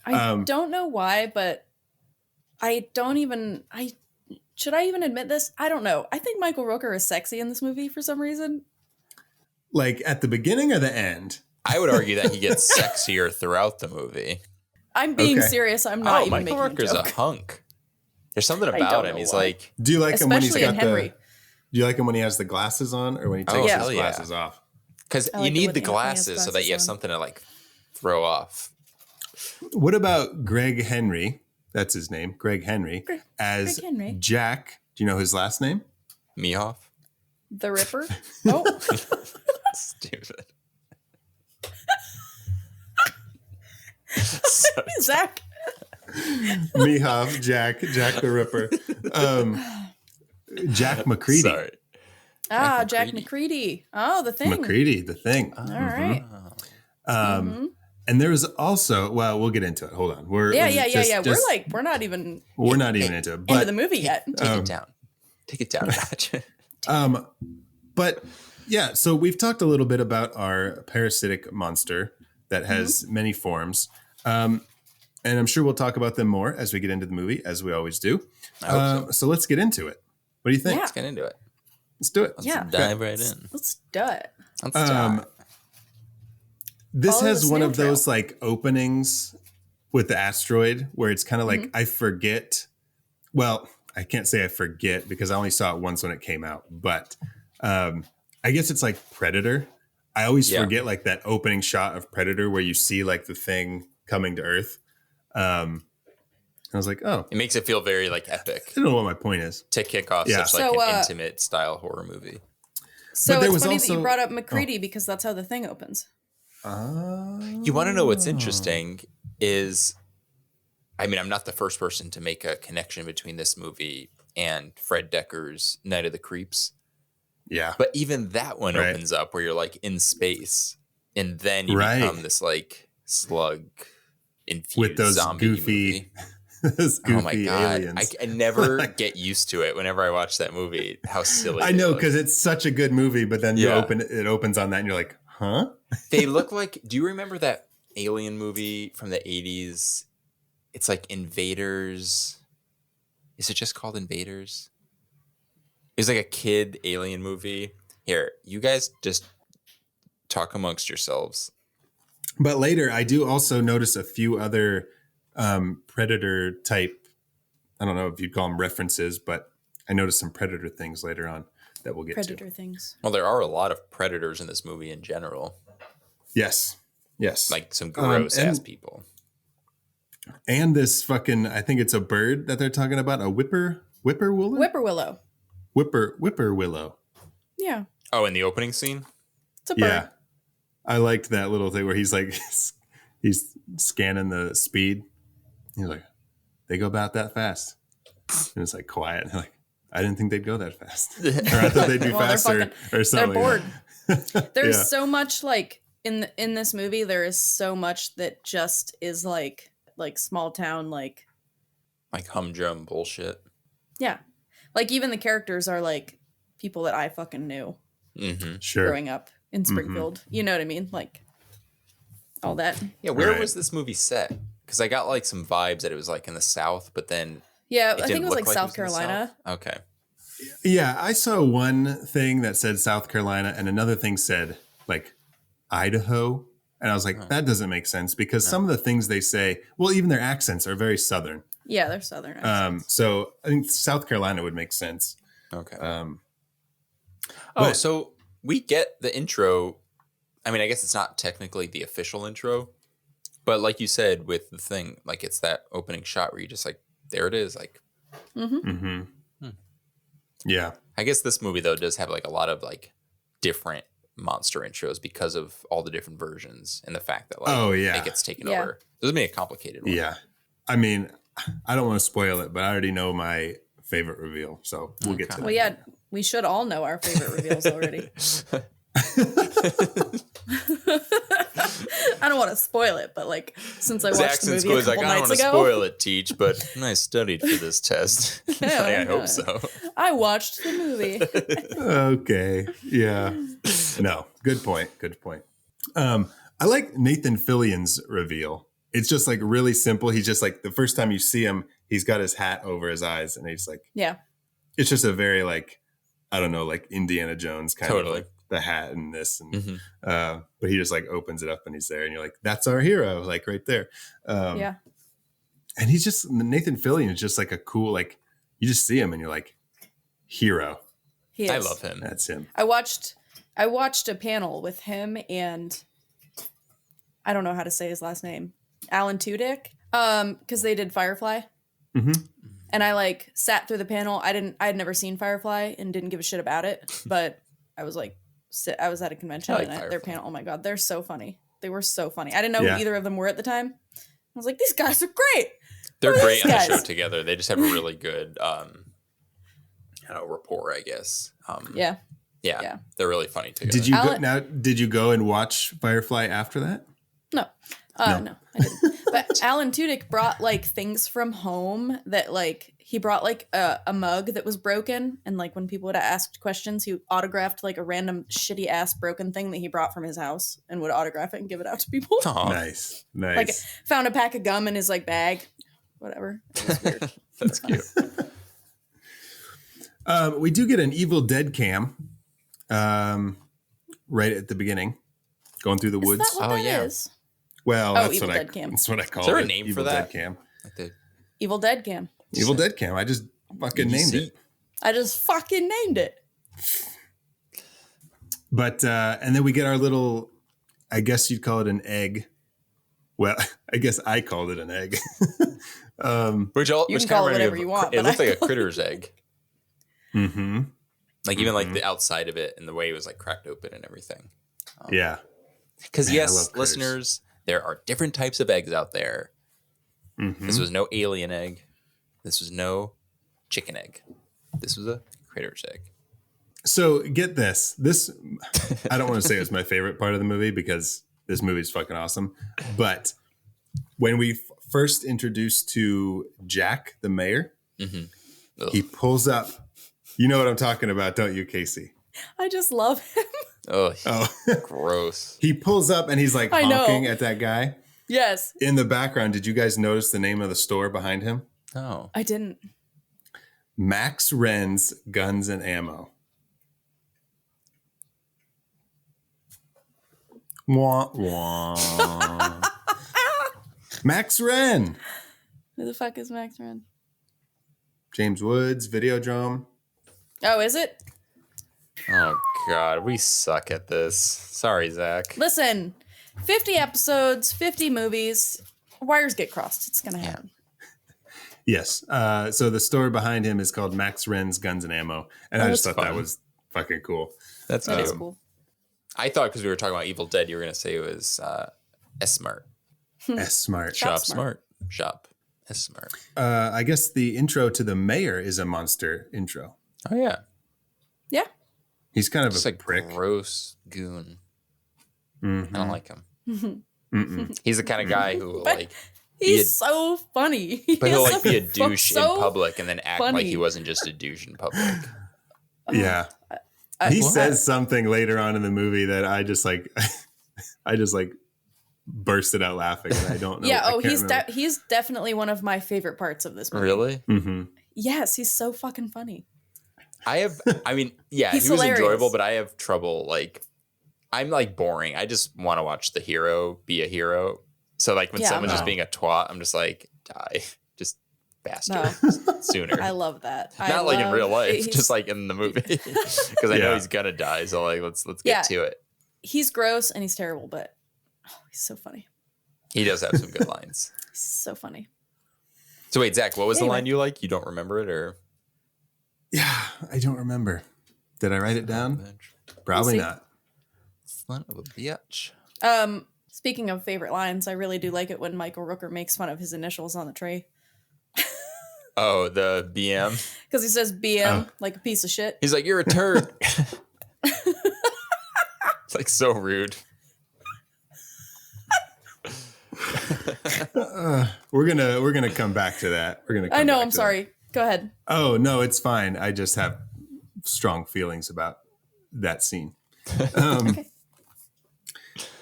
I don't know why, but should I even admit this? I don't know. I think Michael Rooker is sexy in this movie for some reason. Like at the beginning or the end? I would argue that he gets sexier throughout the movie. I'm being serious. I'm not even Michael making Rooker's a a joke. hunk. There's something don't about him. know He's why. like, Do you like him when he's Especially got in Henry. Do you like him when he has the glasses on or when he takes hell his yeah. glasses off? because I you like it need when the he has glasses so that you have glasses on. something to like throw off. What about Greg Henry? That's his name, Greg Henry, as Greg Henry. Jack. Do you know his last name? Meoff. The Ripper. Oh, Stupid. Zach. Mehoff, Jack the Ripper. Jack McCready. Sorry. Jack McCready. Oh, the thing. McCready, the thing. All right. And there was also, well, we'll get into it. Hold on. Yeah. We're not even We're not even into it. into the movie yet. Take it down. Take it down a notch. But yeah, so we've talked a little bit about our parasitic monster that has many forms. And I'm sure we'll talk about them more as we get into the movie, as we always do. So let's get into it. What do you think? Yeah. Let's get into it. Let's do it. Let's dive right in. Let's do it. Let's dive. This Follow has the one snail of those like openings with the asteroid where it's kind of like I forget. Well, I can't say I forget because I only saw it once when it came out, but I guess it's like Predator. I always forget like that opening shot of Predator where you see like the thing coming to Earth. I was like, oh, It makes it feel very like epic I don't know what my point is. to kick off Yeah. such like So, an intimate style horror movie. So But there it's was funny that also- you brought up McCready because that's how the thing opens. You want to know what's interesting is, I mean, I'm not the first person to make a connection between this movie and Fred Decker's Night of the Creeps. Yeah. But even that one Right. opens up where you're like in space and then you Right. become this like slug infused With those zombie goofy, movie. those goofy Oh my God. aliens. I never get used to it whenever I watch that movie, how silly I they know look. because it's such a good movie, but then it opens on that and you're like, huh? They look like, do you remember that alien movie from the 80s? It's like Invaders. Is it just called Invaders? It was like a kid alien movie. Here, you guys just talk amongst yourselves. But later, I do also notice a few other Predator type, I don't know if you'd call them references, but I noticed some Predator things later on that we'll get Predator to. things. Well, there are a lot of predators in this movie in general. Yes. Like some gross ass and- people. And this fucking, I think it's a bird that they're talking about, a whippoorwill? Whippoorwillow. Whippoorwillow. Yeah. Oh, in the opening scene? It's a bird. Yeah. I liked that little thing where he's like, he's scanning the speed. He's like, they go about that fast. And it's like quiet. And they're like, I didn't think they'd go that fast. Or I thought they'd be Well, they're faster or something. They're bored. There's Yeah. so much like in this movie. There is so much that just is like small town like humdrum bullshit. yeah, like even the characters are like people that I fucking knew Mm-hmm. Sure. growing up in Springfield. You know what I mean? Like all that. Yeah, where Right. was this movie set? Because I got like some vibes that it was like in the South, but then Yeah, it I think didn't it was look like South in the Carolina. South. Okay. Yeah, I saw one thing that said South Carolina and another thing said like Idaho. And I was like, that doesn't make sense because some of the things they say, well, even their accents are very Southern. Yeah, they're Southern accents. So I think South Carolina would make sense. Okay. but- So we get the intro. I mean, I guess it's not technically the official intro, but like you said with the thing, like it's that opening shot where you just like, there it is. Like, Yeah. I guess this movie though does have like a lot of like different monster intros because of all the different versions and the fact that like it gets taken Yeah. over. This would be a complicated one. Yeah. I mean, I don't want to spoil it, but I already know my favorite reveal. So we'll get to that. Well, yeah, we should all know our favorite reveals already. I don't want to spoil it, but like since I watched the movie a couple I don't nights want to ago, spoil it, Teach, but I studied for this test. I hope so. I watched the movie. Okay. Yeah. No. Good point. Good point. I like Nathan Fillion's reveal. It's just like really simple. He's just like the first time you see him, he's got his hat over his eyes and he's like, Yeah. it's just a very like, I don't know, like Indiana Jones kind of Totally. like the hat and this. And, Mm-hmm. but he just like opens it up and he's there and you're like, that's our hero, like right there. Yeah. And he's just, Nathan Fillion is just like a cool, like, you just see him and you're like, hero. He is. I love him. That's him. I watched a panel with him and I don't know how to say his last name. Alan Tudyk. Because they did Firefly. Mm-hmm. And I like sat through the panel. I had never seen Firefly and didn't give a shit about it. But I was like, I was at a convention I like and their Firefly. panel. Oh my God, they're so funny. They were so funny. I didn't know Yeah. who either of them were at the time. I was like, these guys are great. They're Who are great on these the show guys? together. They just have a really good rapport, I guess. Yeah. Yeah, they're really funny together. Did you go, Alan- now? Did you go and watch Firefly after that? No. No, I didn't. But Alan Tudyk brought like things from home that like he brought like a mug that was broken, and like when people would ask questions, he autographed like a random shitty ass broken thing that he brought from his house and would autograph it and give it out to people. Aw, Nice. Like found a pack of gum in his like bag, whatever. It was weird. that's cute. We do get an Evil Dead cam right at the beginning, going through the Is woods. that what Oh, that yeah. is? Well, Oh, that's Evil what Dead cam. That's what I call Is there it. a name for Evil that? Dead cam. Like the Evil Dead cam. Evil Dead cam. I just fucking named it. I just fucking named it. But and then we get our little, I guess you'd call it an egg. Well, I guess I called it an egg. which You can call it whatever you want, It but looked I like a call it- critter's egg. Mm-hmm. Like even like the outside of it and the way it was like cracked open and everything. Yeah. Because Man, I yes, love critters. listeners, there are different types of eggs out there. Mm-hmm. This was no alien egg. This was no chicken egg. This was a critter's egg. So get this. This I don't want to say it's my favorite part of the movie because this movie is fucking awesome. But when we first introduced to Jack, the mayor, Ugh. he pulls up. You know what I'm talking about, don't you, Casey? I just love him. Oh, Oh, gross. he pulls up and he's like I know. honking at that guy. Yes, In the background, did you guys notice the name of the store behind him? Oh. I didn't. Max Wren's Guns and Ammo. Wah, wah. Max Wren. Who the fuck is Max Ren? James Woods, Videodrome. Oh, is it? Oh God, we suck at this. Sorry, Zach. Listen, 50 episodes, 50 movies. Wires get crossed. It's gonna happen. Yes. So the store behind him is called Max Wren's Guns and Ammo. And Oh, I just that's thought that fun. was fucking cool. That's That is cute. cool. I thought because we were talking about Evil Dead, you were gonna say it was S Smart. S Smart. Shop Shop Smart. Smart. Shop S Smart. I guess the intro to the mayor is a monster intro. Oh yeah. Yeah. He's kind of Just a like prick. gross goon. Mhm. I don't like him. Mm-mm. He's the kind of guy who will, But like, He's so funny. but he'll He like is be a douche so in public and then act like funny. he wasn't just a douche in public. Yeah. He says something later on in the movie that I just like bursted out laughing. And I don't know. Yeah. I Oh, can't he's definitely one of my favorite parts of this movie. Really? remember. Yes, he's so fucking funny. I mean, yeah, He's he was hilarious. enjoyable, but I have trouble. Like, I'm like boring. I just want to watch the hero be a hero. So like when Yeah, someone's just no. being a twat, I'm just like, die, just faster, No. sooner. I love that. Not like in real life, he's- just like in the movie, because I know Yeah. he's gonna die. So like, let's Yeah. get to it. he's gross and he's terrible, but he's so funny. He does have some good lines. He's so funny. So wait, Zach, what was the Anyway. line you like? You don't remember it, or Yeah, I don't remember. Did I write it down? Probably see. not. Son of a bitch. Speaking of favorite lines, I really do like it when Michael Rooker makes fun of his initials on the tray Oh, the BM. because he says BM Oh. like a piece of shit. He's like, you're a turd. It's like so rude. We're gonna come back to that. We're gonna. I know. back I'm to sorry. Go ahead. That. Oh no, it's fine. I just have strong feelings about that scene.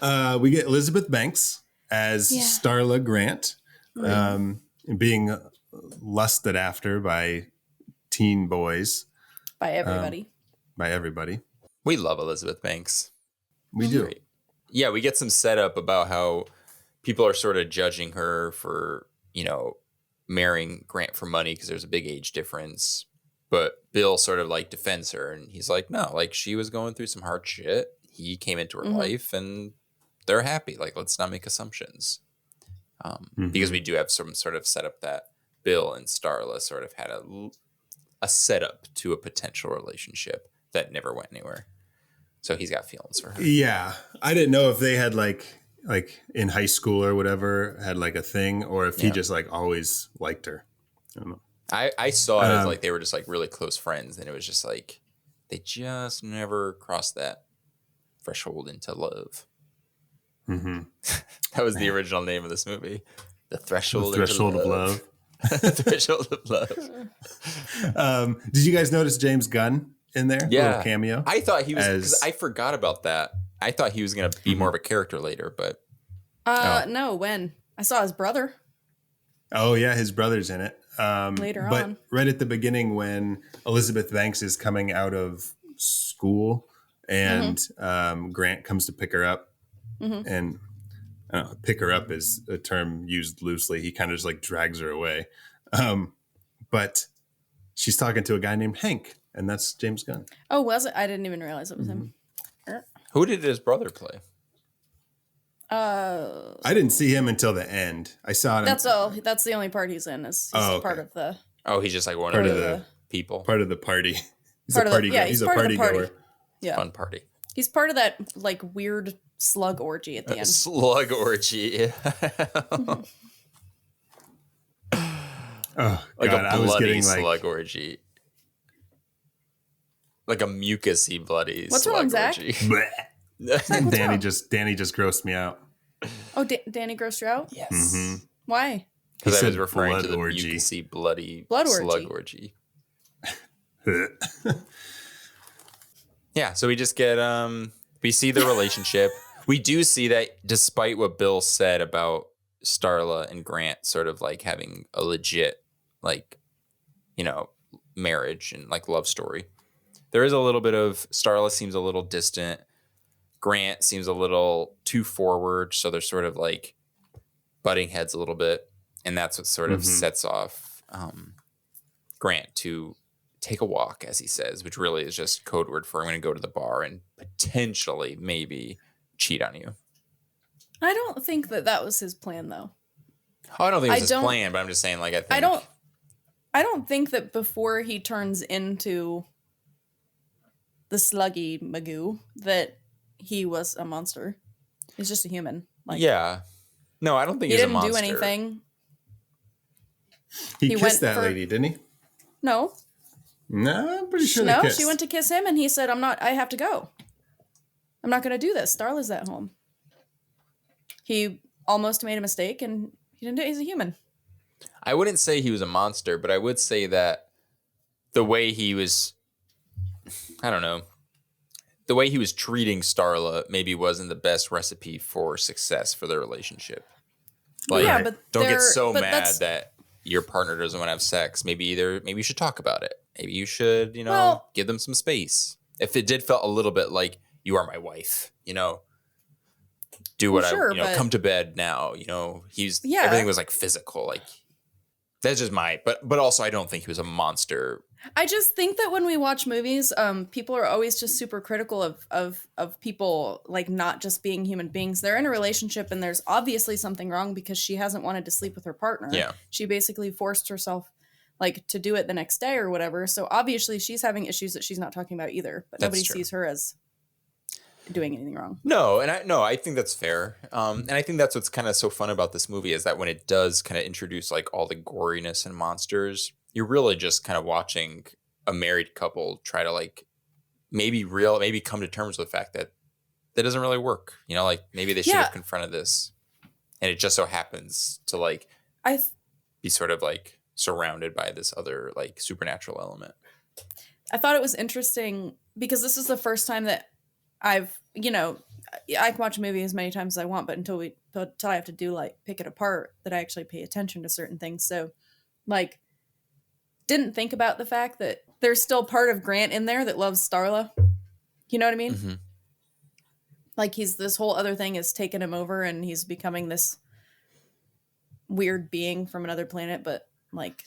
We get Elizabeth Banks as Yeah. Starla Grant, being lusted after by teen boys. By everybody. By everybody. We love Elizabeth Banks. We do. Great. Yeah, we get some setup about how people are sort of judging her for, marrying Grant for money because there's a big age difference. But Bill sort of like defends her, and he's like, no, like she was going through some hard shit. He came into her life and they're happy. Like, let's not make assumptions. Because we do have some sort of setup that Bill and Starla sort of had a setup to a potential relationship that never went anywhere. So he's got feelings for her. Yeah. I didn't know if they had like in high school or whatever had like a thing, or if he just like always liked her. I don't know. I saw it as like they were just like really close friends, and it was just like they just never crossed that threshold into love. Mm-hmm. That was the original name of this movie. The Threshold, of Love. Threshold of Love. Did you guys notice James Gunn in there? Yeah. Little cameo. I thought he was, because I forgot about that. I thought he was going to be more of a character later, but. No, when? I saw his brother. Oh, yeah, his brother's in it. Later on. But right at the beginning when Elizabeth Banks is coming out of school and Grant comes to pick her up, and pick her up is a term used loosely. He kind of just like drags her away. But she's talking to a guy named Hank, and that's James Gunn. Oh, was it? I didn't even realize it was him. Who did his brother play? I didn't see him until the end. I saw him. That's all. That's the only part he's in. Is he's part of the. Oh, he's just like one part of the people. Part of the party. He's part a party. yeah, he's a party goer. Yeah, fun party. He's part of that like weird slug orgy at the end. Slug orgy. Oh, like God, a I was bloody getting like slug orgy. Like a mucusy bloody What's slug wrong, Zach? orgy. Danny just grossed me out. Oh, Danny grossed you out? Yes. Mm-hmm. Why? Because I was said referring to blood the orgy. mucusy bloody Blood slug orgy. Yeah, so we just get we see the relationship. We do see that despite what Bill said about Starla and Grant sort of like having a legit like marriage and like love story, there is a little bit of Starla seems a little distant. Grant seems a little too forward, so they're sort of like butting heads a little bit, and that's what sort of sets off Grant to take a walk, as he says, which really is just code word for I'm going to go to the bar and potentially maybe cheat on you. I don't think that was his plan, though. Oh, I don't think it was his plan, but I'm just saying, like, I don't think that before he turns into the sluggy Magoo that he was a monster. He's just a human. Like, yeah. No, I don't think he's a monster. He didn't do anything. He kissed that lady, didn't he? No. No, I'm pretty sure they kissed. She went to kiss him and he said, I have to go. I'm not going to do this. Starla's at home. He almost made a mistake and he didn't do it. He's a human. I wouldn't say he was a monster, but I would say that the way he was, I don't know, the way he was treating Starla maybe wasn't the best recipe for success for their relationship. Like, yeah, but don't get so mad that your partner doesn't want to have sex. Maybe you should talk about it. Maybe you should, give them some space. If it did felt a little bit like you are my wife, do what come to bed now. Everything was like physical. Like that's just but also I don't think he was a monster. I just think that when we watch movies, people are always just super critical of people like not just being human beings. They're in a relationship and there's obviously something wrong because she hasn't wanted to sleep with her partner. Yeah. She basically forced herself like to do it the next day or whatever. So obviously she's having issues that she's not talking about either, but nobody sees her as doing anything wrong. No, and I think that's fair. And I think that's what's kind of so fun about this movie is that when it does kind of introduce like all the goriness and monsters, you're really just kind of watching a married couple try to like maybe come to terms with the fact that doesn't really work. Like maybe they should have confronted this, and it just so happens to like be sort of like surrounded by this other like supernatural element. I thought it was interesting because this is the first time that I've, I can watch a movie as many times as I want, but until I have to do like pick it apart, that I actually pay attention to certain things. So like, didn't think about the fact that there's still part of Grant in there that loves Starla. You know what I mean? Mm-hmm. Like this whole other thing has taken him over and he's becoming this weird being from another planet, but like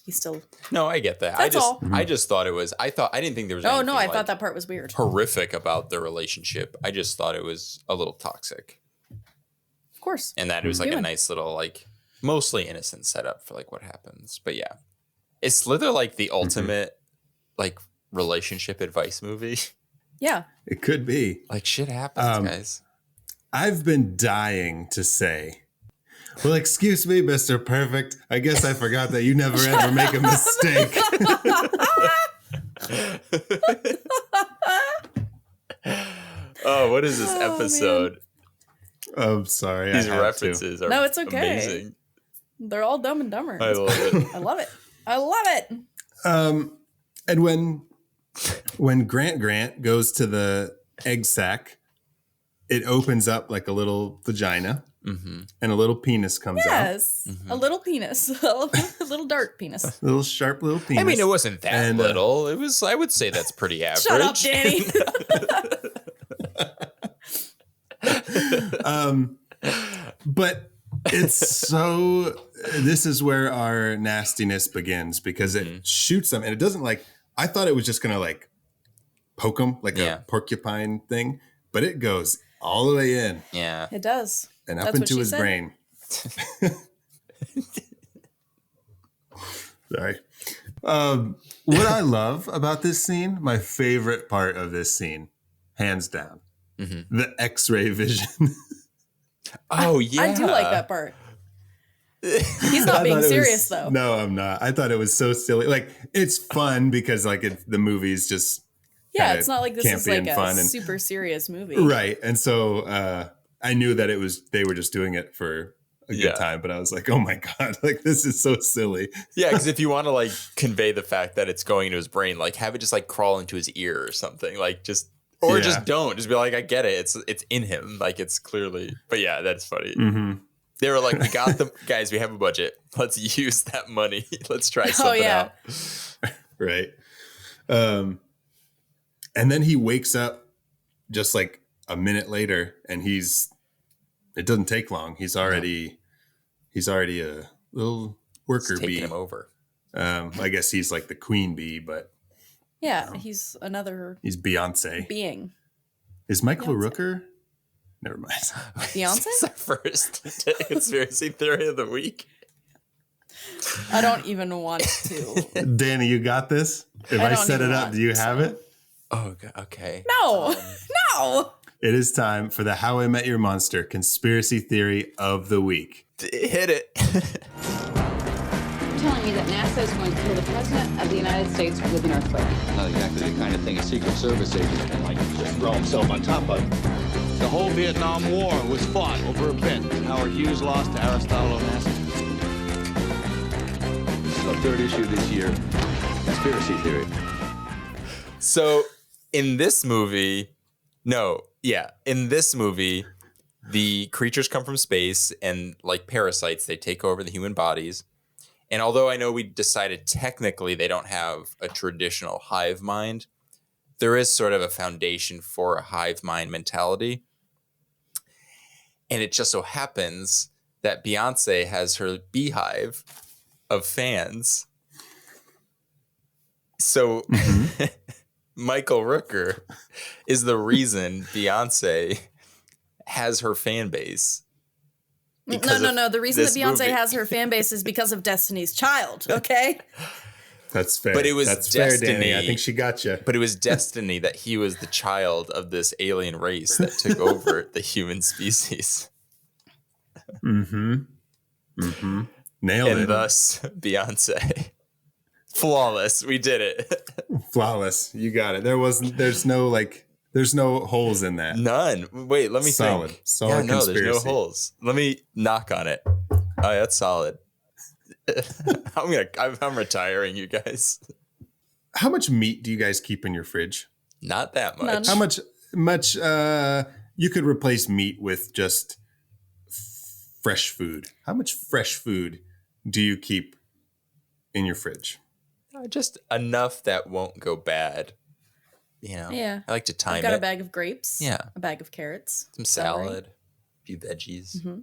he's still. No, I get that. That's all. I just thought it was. I didn't think there was. Oh no, I anything, thought that part was weird. Horrific about the relationship. I just thought it was a little toxic. Of course. And that it was like a nice little, like, mostly innocent setup for like what happens. But yeah, is Slither like the ultimate like relationship advice movie? Yeah, It could be. Like shit happens, guys. I've been dying to say, well, excuse me, Mr. Perfect. I guess I forgot that you never ever make a mistake. Oh, what is this episode? I'm sorry. These references are no, it's okay. amazing. They're all Dumb and Dumber. I love it. I love it. I love it. And when Grant goes to the egg sac, it opens up like a little vagina, and a little penis comes out. Yes, a little penis, a little dark penis, A little sharp little penis. I mean, it wasn't that little. It was. I would say that's pretty average. Shut up, Danny. But it's so. This is where our nastiness begins because it shoots them, and it doesn't like. I thought it was just gonna like poke him like a porcupine thing, but it goes all the way in. Yeah, It does. And up That's what into she his said. brain. Sorry. What I love about this scene, my favorite part of this scene, hands down, the X-ray vision. Oh yeah, I do like that part. He's not being serious though. No, I'm not. I thought it was so silly. Like it's fun because like the movie's just It's not like this is campy like and a fun super serious movie. right. And so I knew that they were just doing it for a good time, but I was like, oh my God, like this is so silly. Yeah, because if you want to like convey the fact that it's going into his brain, like have it just like crawl into his ear or something, like just don't just be like, I get it, it's in him, like it's clearly. But yeah, that's funny. They were like, we got the guys, we have a budget, let's use that money, let's try something out. Right. And then he wakes up just like a minute later, and it doesn't take long. He's already a little worker It's taking bee. him over. I guess he's like the queen bee, but He's another he's Beyonce. being. Is Michael Rooker? Never mind. Beyonce? It's our first conspiracy theory of the week. I don't even want to. Danny, you got this? If I I don't set it even up, want do you have it? Oh, okay. No, no. It is time for the How I Met Your Monster conspiracy theory of the week. Hit it. Telling me that NASA is going to kill the President of the United States with an earthquake. Not exactly the kind of thing a Secret Service agent can like just throw himself on top of. The whole Vietnam War was fought over a bet. Howard Hughes lost to Aristotle Onassis. This is our third issue this year. Conspiracy theory. So in this movie, the creatures come from space and like parasites, they take over the human bodies. And although I know we decided technically they don't have a traditional hive mind, there is sort of a foundation for a hive mind mentality. And it just so happens that Beyonce has her beehive of fans. So Michael Rooker is the reason Beyonce has her fan base. No. The reason that this Beyonce movie. has her fan base is because of Destiny's Child, okay? That's fair. But it was That's destiny. fair, Danny. I think she got you. But it was destiny that he was the child of this alien race that took over the human species. Nailed And it. thus, Beyonce. Flawless. We did it. Flawless. You got it. There's no holes in that. None. Wait, let me Solid. think. Solid no, there's no conspiracy. holes. Let me knock on it. Oh, that's solid. I'm retiring, you guys. How much meat do you guys keep in your fridge? Not that much. How much you could replace meat with just fresh food? How much fresh food do you keep in your fridge? Just enough that won't go bad. You know? Yeah. I like to time I've got it. a bag of grapes. Yeah. A bag of carrots. Some celery. salad. A few veggies. Mm-hmm.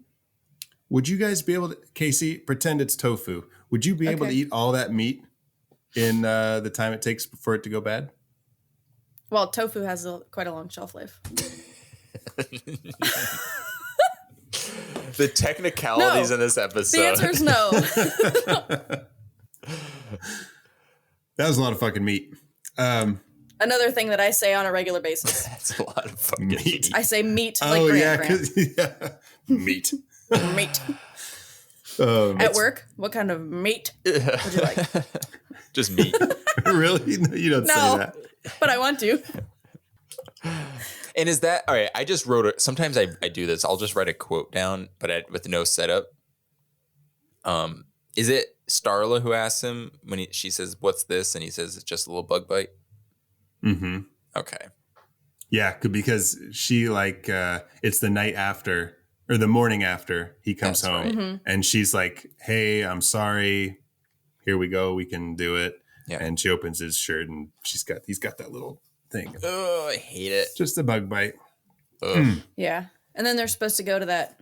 Would you guys be able to, Casey, pretend it's tofu? Would you be able to eat all that meat in the time it takes for it to go bad? Well, tofu has quite a long shelf life. The technicalities in this episode. The answer is no. That was a lot of fucking meat. Another thing that I say on a regular basis. That's a lot of fucking meat. I say meat Oh, like yeah, Grant. meat. Meat. At work, what kind of meat would you like? Just meat. Really? No, you don't say No, that. but I want to. And is that all right? I just wrote it. Sometimes I do this. I'll just write a quote down, but with no setup. Is it Starla who asks him when she says, "What's this?" and he says, "It's just a little bug bite." Mm-hmm. Okay. Yeah, because she it's the night after or the morning after he comes That's home, right. Mm-hmm. and she's like, "Hey, I'm sorry. Here we go. We can do it." Yeah. And she opens his shirt, and he's got that little thing. Oh, I hate it. Just a bug bite. Ugh. Yeah. And then they're supposed to go to that.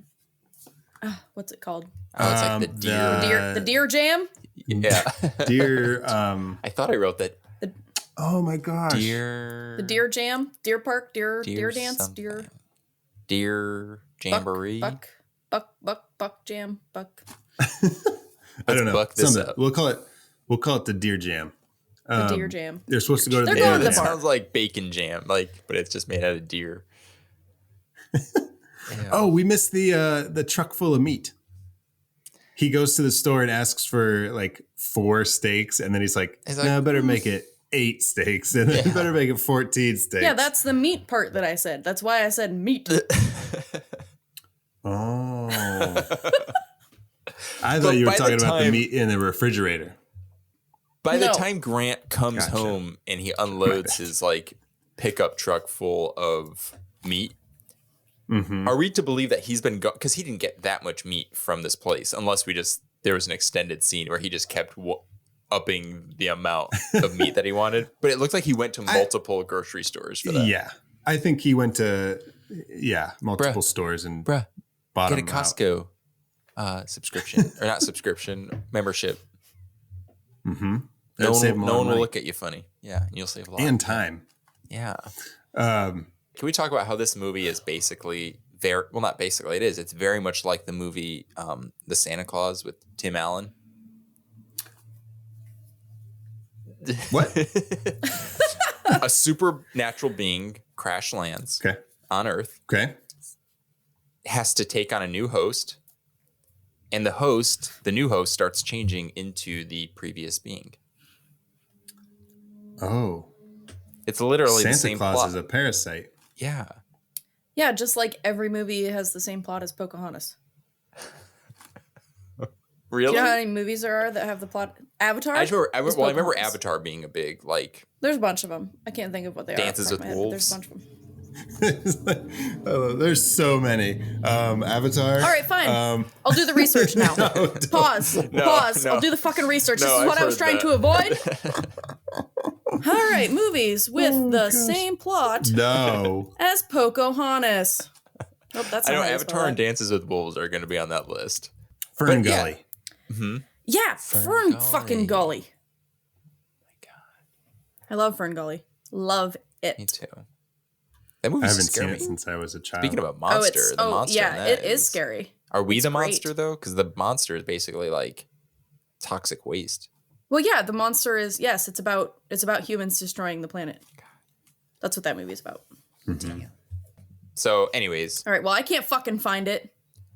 What's it called? Oh, it's like the deer. The deer jam? Yeah. Deer. I thought I wrote that. Oh my gosh. Deer. The deer jam? Deer park? Deer dance? something. Deer jamboree. Buck jam? Buck. I don't know. buck this Something. up. We'll call it the deer jam. The deer jam. They're supposed to go to They're the going deer to the jam. bar. Sounds like bacon jam, but it's just made out of deer. Oh, we missed the truck full of meat. He goes to the store and asks for 4 steaks, and then he's like, "No, better make it 8 steaks, and then better make it 14 steaks." Yeah, that's the meat part that I said. That's why I said meat. Oh. I thought you were talking about the meat in the refrigerator. By the time Grant comes home and he unloads his pickup truck full of meat, are we to believe that he's been because he didn't get that much meat from this place unless there was an extended scene where he just kept upping the amount of meat that he wanted. But it looked like he went to multiple grocery stores for that. Yeah, I think he went to multiple stores and bought get a them Costco subscription or not subscription membership. Mm-hmm. No one will look at you funny. Yeah, and you'll save a lot and time. Yeah. Can we talk about how this movie is basically not basically, it is. It's very much like the movie The Santa Claus with Tim Allen. What? A supernatural being crash lands on Earth. Okay. Has to take on a new host. And the new host starts changing into the previous being. Oh. It's literally Santa the same Claus plot. is a parasite. Yeah. Yeah, just like every movie has the same plot as Pocahontas. Really? Do you know how many movies there are that have the plot? Avatar? I remember Pocahontas. Avatar being a big, There's a bunch of them. I can't think of what they Dances are. with Wolves. There's a bunch of them. There's so many. Avatar. All right, fine. I'll do the research now. Pause. No. I'll do the fucking research. No, This is I've what I was heard trying to avoid. All right, movies with the same plot No. as Pocahontas. Nope, that's I know not how you Avatar spell and that. Dances with Wolves are going to be on that list. Fern But yeah. Gully. Yeah, Fern Gully. fucking Gully. My God. I love Fern Gully. Love it. Me too. That I movie's haven't seen scary. it since I was a child. Speaking of a monster, the monster in yeah, that it is scary. Are we It's the great. monster though? Because the monster is basically like toxic waste. Well, yeah, the monster is it's about humans destroying the planet. That's what that movie is about. So, anyways, All right, well, I can't fucking find it.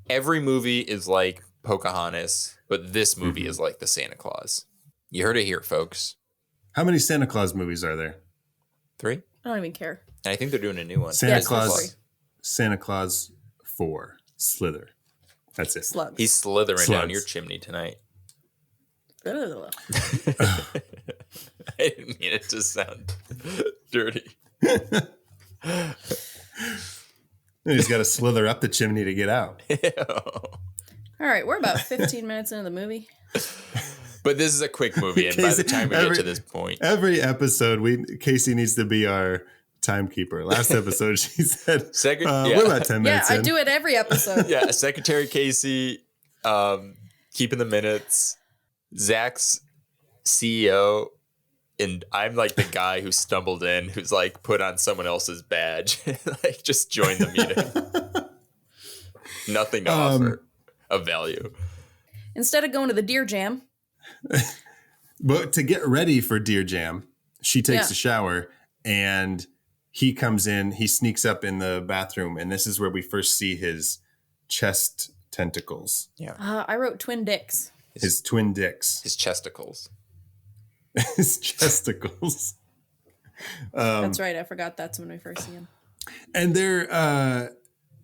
every movie is like Pocahontas, but this movie is like the Santa Claus. You heard it here, folks. How many Santa Claus movies are there? 3, I don't even care. and I think they're doing a new one. Santa Yes, Claus. sorry. Santa Claus 4. Slither. That's it. Slug. He's slithering down Slugs. your chimney tonight. Ugh. I didn't mean it to sound dirty. He's got to slither up the chimney to get out. All right, we're about 15 minutes into the movie. But this is a quick movie, and by the time we get to this point, every episode, Casey needs to be our timekeeper. Last episode, she said, "We're about 10 minutes." Yeah, I do it every episode. Yeah, Secretary Casey, keeping the minutes. Zach's CEO, and I'm like the guy who stumbled in, who's like put on someone else's badge, like just joined the meeting. Nothing to offer of value. Instead of going to the Deer Jam. But to get ready for Deer Jam, she takes a shower and he comes in, he sneaks up in the bathroom, and this is where we first see his chest tentacles. Yeah. I wrote twin dicks. His twin dicks. His chesticles. His chesticles. That's right. I forgot that's when we first see him. And they're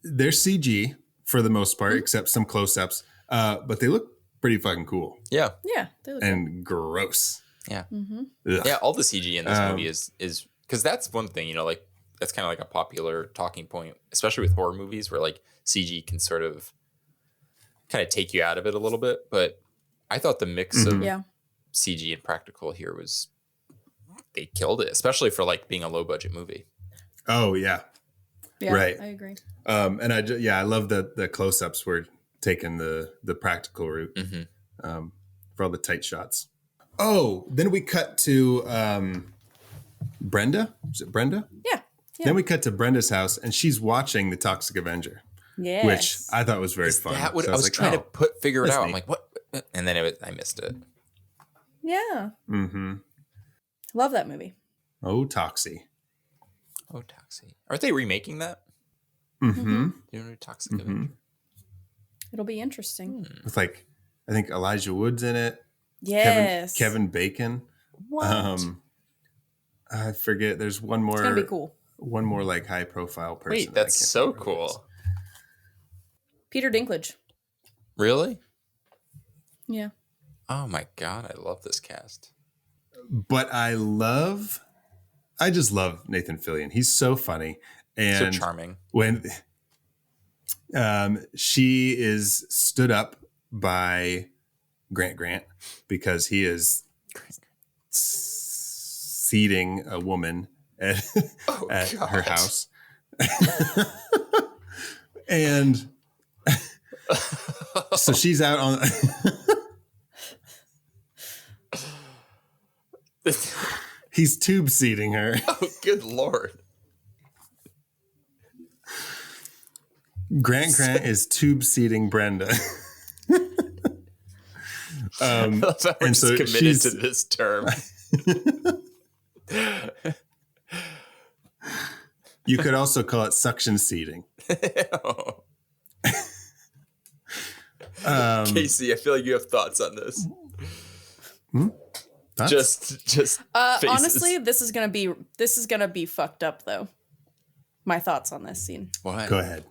CG for the most part, except some close-ups. But they look pretty fucking cool. Yeah. Yeah. They look and gross. Yeah. Mm-hmm. Yeah. All the CG in this movie is because that's one thing, like that's kind of like a popular talking point, especially with horror movies where like CG can sort of kind of take you out of it a little bit. But I thought the mix of CG and practical here they killed it, especially for like being a low budget movie. Oh yeah. Yeah, right. I agree. And I love that the close-ups were taking the practical route for all the tight shots. Oh, then we cut to Brenda. Is it Brenda? Yeah. Then we cut to Brenda's house, and she's watching the Toxic Avenger. Yes. Which I thought was very fun. That would, So I was like, trying to figure it out. neat. I'm like, what? And then I missed it. Yeah. Mm-hmm. Love that movie. Oh, Toxie. Oh, Toxie. Aren't they remaking that? Mm-hmm. You know, Toxic Avenger. It'll be interesting. With like, I think Elijah Wood's in it. Yes. Kevin Bacon. What? I forget. There's one more. It's gonna be cool. One more like high profile person. Wait, that's so cool. Peter Dinklage. Really? Yeah. Oh my God, I love this cast. But I just love Nathan Fillion. He's so funny and so charming. When she is stood up by Grant because he is seating a woman at her house. And so she's out on he's tube seating her. Oh, good Lord. Grant is tube seating Brenda. And so committed to this term. You could also call it suction seating. Casey, I feel like you have thoughts on this. Thoughts? Just honestly, this is gonna be fucked up though. My thoughts on this scene. Why? Go ahead.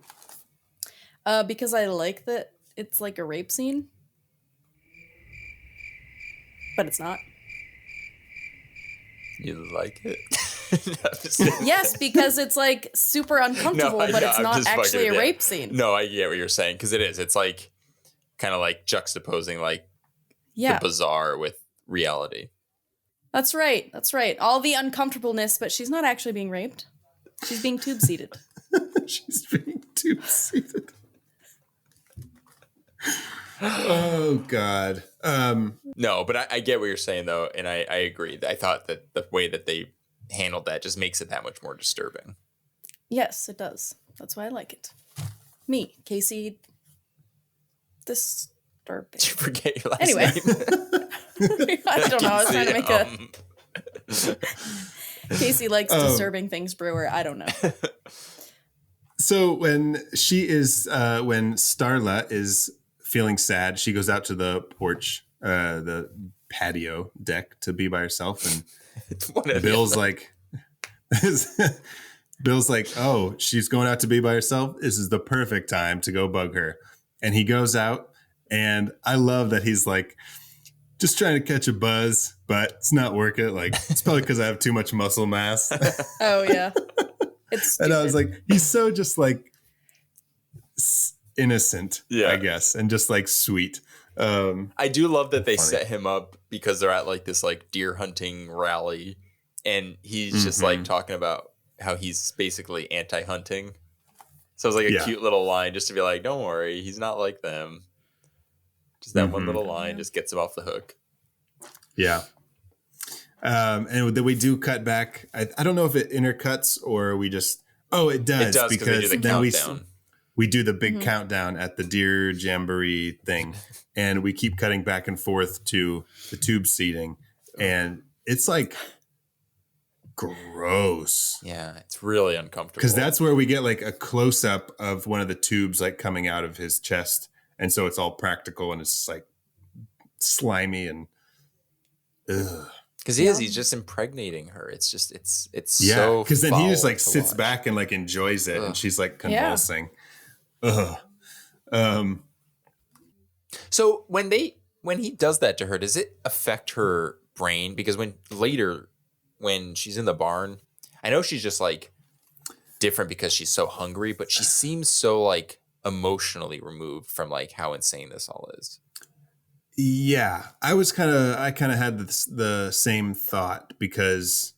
Because I like that it's like a rape scene, but it's not. You like it? Yes, because it's like super uncomfortable, but it's not actually a rape scene. No, I get what you're saying because it is. It's like kind of like juxtaposing like the bizarre with reality. That's right. That's right. All the uncomfortableness, but she's not actually being raped. She's being tube seated. She's being tube seated. Oh God. No, but I get what you're saying though, and I agree. I thought that the way that they handled that just makes it that much more disturbing. Yes, it does. That's why I like it. Me, Casey. Disturbing. Did you forget your last anyway. name? I don't know. I was trying to make a. Casey likes disturbing things, Brewer. I don't know. So when Starla is feeling sad, she goes out to the porch, the patio deck to be by herself, and Bill's like, oh, she's going out to be by herself. This is the perfect time to go bug her. And he goes out, and I love that he's like, just trying to catch a buzz, but it's not working. Like, it's probably because I have too much muscle mass. Oh yeah, it's stupid. And I was like, he's so just like innocent, I guess, and just like sweet. I do love that they funny. set him up because they're at like this like deer hunting rally, and he's just like talking about how he's basically anti-hunting. So it's like a cute little line just to be like, don't worry, he's not like them. Just that one little line just gets him off the hook. Yeah. And then we do cut back. I don't know if it intercuts or we just. Oh, it does because then we do the big countdown at the deer jamboree thing, and we keep cutting back and forth to the tube seating, and it's like gross. Yeah, it's really uncomfortable because that's where we get like a close up of one of the tubes like coming out of his chest, and so it's all practical and it's just like slimy and. Ugh. Because he's just impregnating her. It's just it's so because then he just like sits back and like enjoys it, and she's like convulsing. Ugh. So when he does that to her, does it affect her brain? Because when she's in the barn, I know she's just like different because she's so hungry, but she seems so like emotionally removed from like how insane this all is. Yeah, I kind of had the same thought because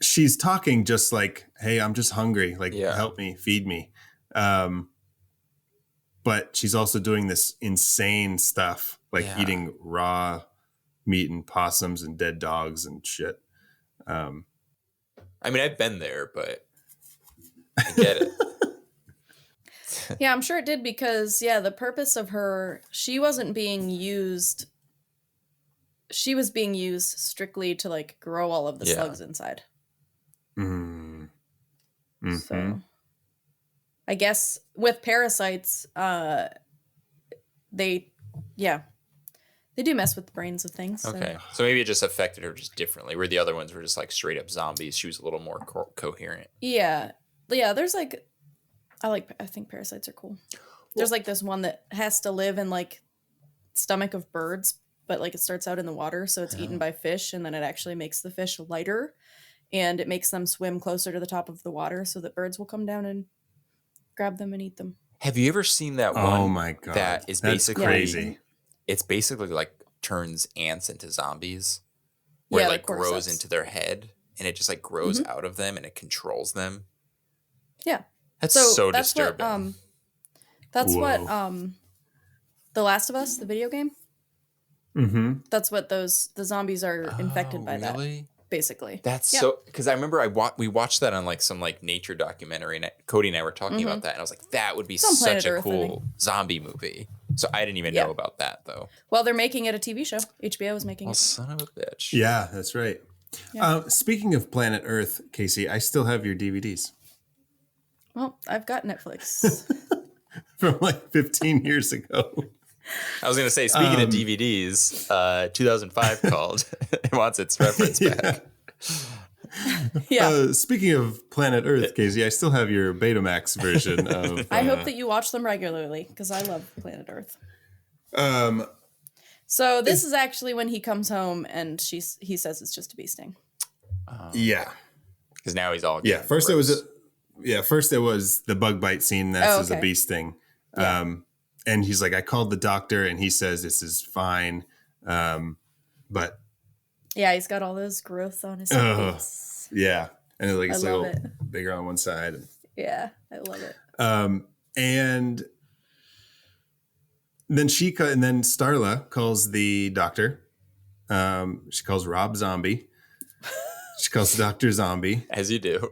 she's talking just like, "Hey, I'm just hungry. Like, help me, feed me." But she's also doing this insane stuff, like eating raw meat and possums and dead dogs and shit. I mean, I've been there, but I get it. Yeah, I'm sure it did because, the purpose of her, she wasn't being used. She was being used strictly to, like, grow all of the slugs inside. Mm-hmm. So, I guess with parasites, they do mess with the brains of things. Okay. So maybe it just affected her just differently, where the other ones were just, like, straight up zombies. She was a little more coherent. Yeah. Yeah, there's, like... I think parasites are cool. There's like this one that has to live in like stomach of birds, but like it starts out in the water, so it's eaten by fish, and then it actually makes the fish lighter, and it makes them swim closer to the top of the water so that birds will come down and grab them and eat them. Have you ever seen that one? Oh my god, that is basically crazy. It's basically like turns ants into zombies, where it like grows into their head, and it just like grows out of them, and it controls them. Yeah. That's so disturbing. That's what The Last of Us, the video game. Mm-hmm. That's what the zombies are infected by. Really? That basically. That's so because I remember we watched that on like some like nature documentary, and Cody and I were talking about that, and I was like, that would be such a cool zombie movie. So I didn't even know about that though. Well, they're making it a TV show. HBO is making it. Son of a bitch. Yeah, that's right. Yeah. Speaking of Planet Earth, Casey, I still have your DVDs. Well, I've got Netflix. From like 15 years ago. I was going to say, speaking of DVDs, 2005 called. It wants its reference back. Yeah. Speaking of Planet Earth, Casey, I still have your Betamax version of... I hope that you watch them regularly, because I love Planet Earth. So this is actually when he comes home, and he says it's just a bee sting. Yeah. Because now he's all... Yeah, first gross. First it was the bug bite scene. This is a bee sting. Yeah. And he's like, I called the doctor and he says this is fine. But yeah, he's got all those growths on his face. Yeah. And it's a little bigger on one side. Yeah, I love it. And then Starla calls the doctor. She calls Rob Zombie. She calls the doctor Zombie. As you do.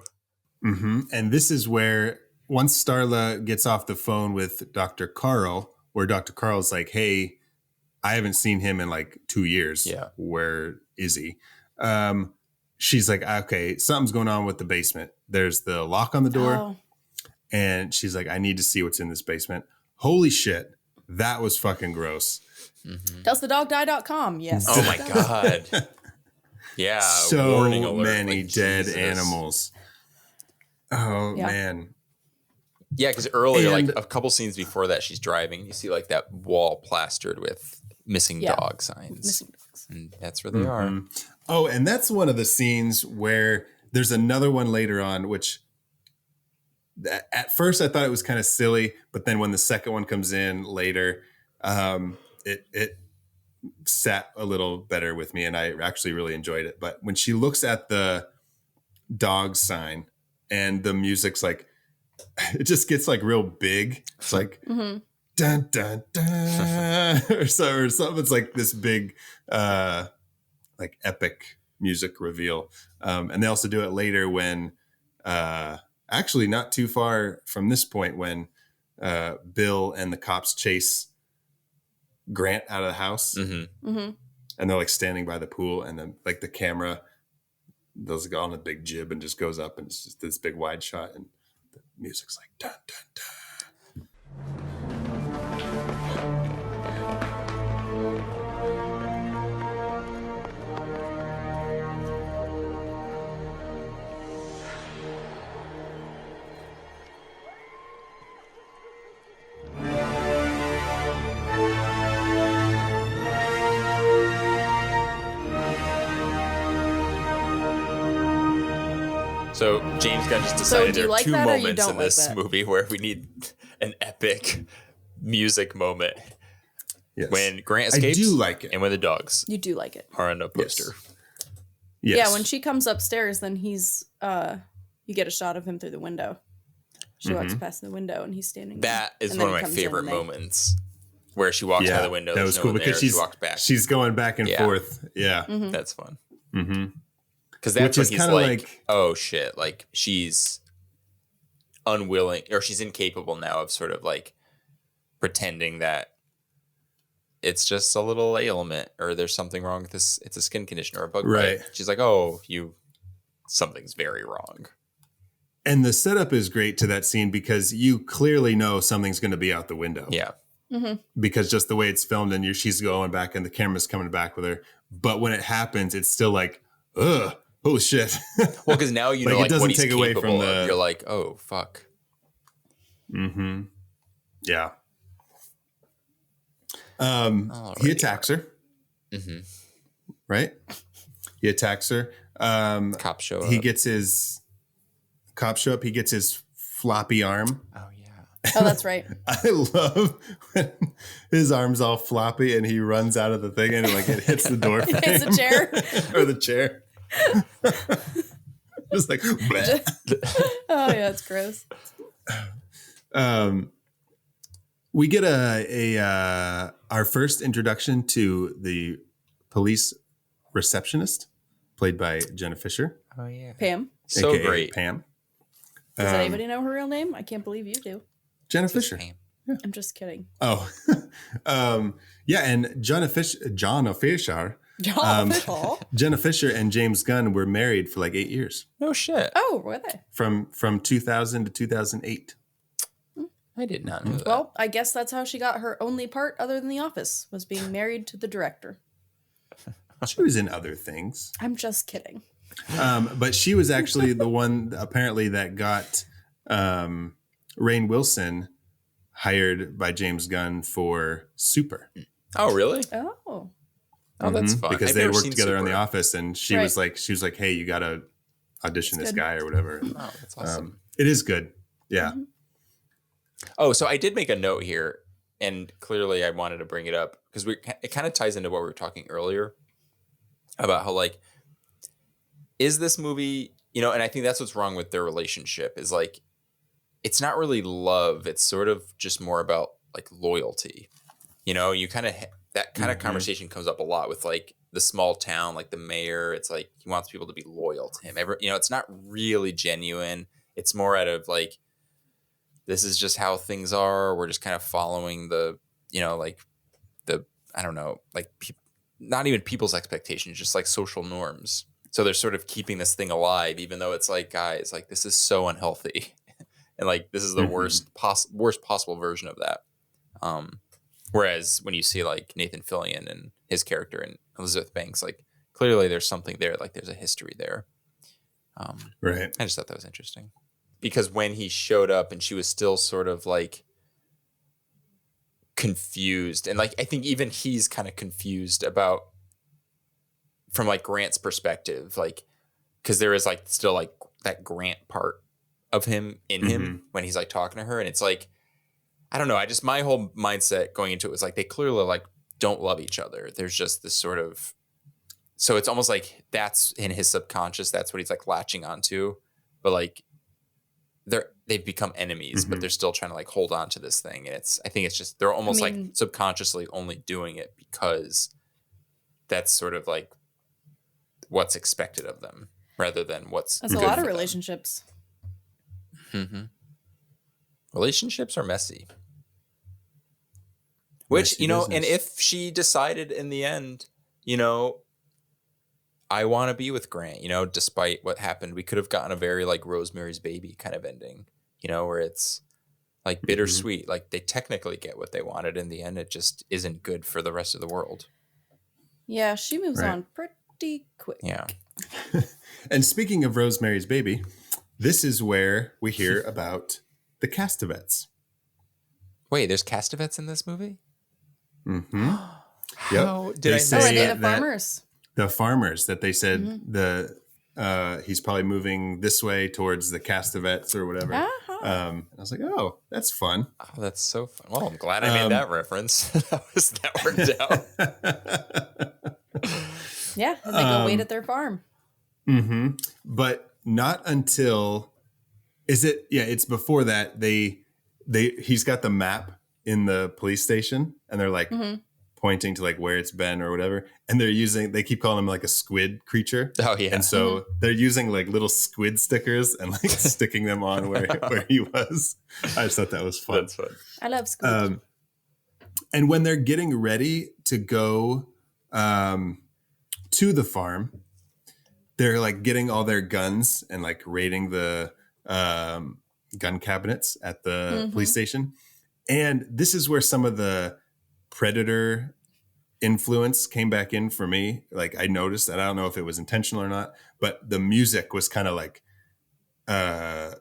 Mm-hmm. And this is where once Starla gets off the phone with Dr. Carl, where Dr. Carl's like, hey, I haven't seen him in like 2 years. Yeah. Where is he? She's like, okay, something's going on with the basement. There's the lock on the door. Oh. And she's like, I need to see what's in this basement. Holy shit. That was fucking gross. Mm-hmm. DoesTheDogDie.com. Yes. Oh my God. Yeah. So warning alert, many dead animals. Oh, man. Yeah, because earlier, like a couple scenes before that, she's driving. You see like that wall plastered with missing dog signs. Missing dogs. And that's where they are. Oh, and that's one of the scenes where there's another one later on, which at first I thought it was kind of silly. But then when the second one comes in later, it sat a little better with me, and I actually really enjoyed it. But when she looks at the dog sign and the music's like, it just gets like real big. It's like dun dun dun or something. It's like this big like epic music reveal. And they also do it later when actually not too far from this point when Bill and the cops chase Grant out of the house. And they're like standing by the pool, and then like the camera does go on a big jib and just goes up, and it's just this big wide shot, and the music's like dun dun dun. So James Gunn just decided do you there are like two that or you moments don't in like this that? movie where we need an epic music moment. Yes. When Grant I escapes do like it. and when the dogs You do like it. are on a poster. Yes. Yeah, when she comes upstairs, then he's you get a shot of him through the window. She walks past the window and he's standing there. That is And one then of he my comes in favorite and they- moments where she walks by the window. That There's was no cool one because there, she walks back. she's going back and Yeah. forth. Yeah. That's fun. Mm-hmm. Because that's Which when is he's kinda like, like- oh shit, like she's unwilling or she's incapable now of sort of like pretending that it's just a little ailment or there's something wrong with this. It's a skin condition or a bug Right. bite. She's like, oh, something's very wrong. And the setup is great to that scene because you clearly know something's going to be out the window. Yeah. Because just the way it's filmed and she's going back and the camera's coming back with her. But when it happens, it's still like, ugh, oh shit. Well, because now you Like, know it like doesn't what he's take away capable from the- of. You're like, oh fuck. Mm-hmm. Yeah. He Alrighty. attacks her. Mm-hmm. Right? He attacks her. Cops show He up. gets his cops show up. He gets his floppy arm. Oh yeah. Oh, that's right. I love when his arm's all floppy and he runs out of the thing and like it hits the door frame. It's a chair. Or the chair. Just like bleh. Oh yeah, it's gross. We get our first introduction to the police receptionist, played by Jenna Fisher, Oh yeah. Pam. So aka great. Pam. Does anybody know her real name? I can't believe you do. Jenna Just Fisher. Pam. I'm just kidding. Oh, yeah, and Jenna Fisher. John Jenna Fisher and James Gunn were married for like 8 years, No shit. Oh, were they? from 2000 to 2008. I did not know that. Well, I guess that's how she got her only part other than The Office, was being married to the director. She was in other things, I'm just kidding. but she was actually the one apparently that got Rainn Wilson hired by James Gunn for Super. Oh really? Oh. Oh, that's fun. Because I've they never worked seen together on The Super. Office, and she Right. was like, "Hey, you got to audition this good. guy or whatever." Oh, that's awesome. It is good. Yeah. Oh, so I did make a note here, and clearly I wanted to bring it up because it kind of ties into what we were talking earlier about how like is this movie, and I think that's what's wrong with their relationship is like it's not really love, it's sort of just more about like loyalty. You kind of that kind of conversation comes up a lot with like the small town, like the mayor. It's like he wants people to be loyal to him. It's not really genuine. It's more out of like this is just how things are. We're just kind of following the, like the, I don't know, like not even people's expectations, just like social norms. So they're sort of keeping this thing alive, even though it's like, guys, like this is so unhealthy. And like, this is the worst possible version of that. Whereas when you see like Nathan Fillion and his character and Elizabeth Banks, like clearly there's something there, like there's a history there. Right. I just thought that was interesting. Because when he showed up and she was still sort of like confused, and like I think even he's kind of confused about from like Grant's perspective, like because there is like still like that Grant part of him in him when he's like talking to her, and it's like I don't know. My whole mindset going into it was like, they clearly like don't love each other. There's just this sort of, so it's almost like that's in his subconscious. That's what he's like latching onto, but like they've become enemies, but they're still trying to like hold on to this thing. And I think it's just, they're almost like subconsciously only doing it because that's sort of like what's expected of them rather than what's That's a lot of relationships. Relationships are messy. Which, Messy you know, business. and if she decided in the end, you know, I want to be with Grant, you know, despite what happened, we could have gotten a very like Rosemary's Baby kind of ending, you know, where it's like bittersweet. Like they technically get what they wanted in the end. It just isn't good for the rest of the world. Yeah, she moves Right. on pretty quick. Yeah. And speaking of Rosemary's Baby, this is where we hear about the Castavets. Wait, there's Castavets in this movie? Mm-hmm. How did I Oh, are they the farmers? The farmers that they said he's probably moving this way towards the Castavets or whatever. I was like, oh, that's fun. Oh, that's so fun. Well, I'm glad I made that reference. that worked out. Yeah, and they go wait at their farm. Mm-hmm. But not until it's before that he's got the map in the police station and they're like pointing to like where it's been or whatever. And they keep calling him like a squid creature. Oh yeah. And so they're using like little squid stickers and like sticking them on where he was. I just thought that was fun. That's fun. I love squid. And when they're getting ready to go to the farm, they're like getting all their guns and like raiding the gun cabinets at the police station. And this is where some of the Predator influence came back in for me. Like I noticed, and I don't know if it was intentional or not, but the music was kind of like, I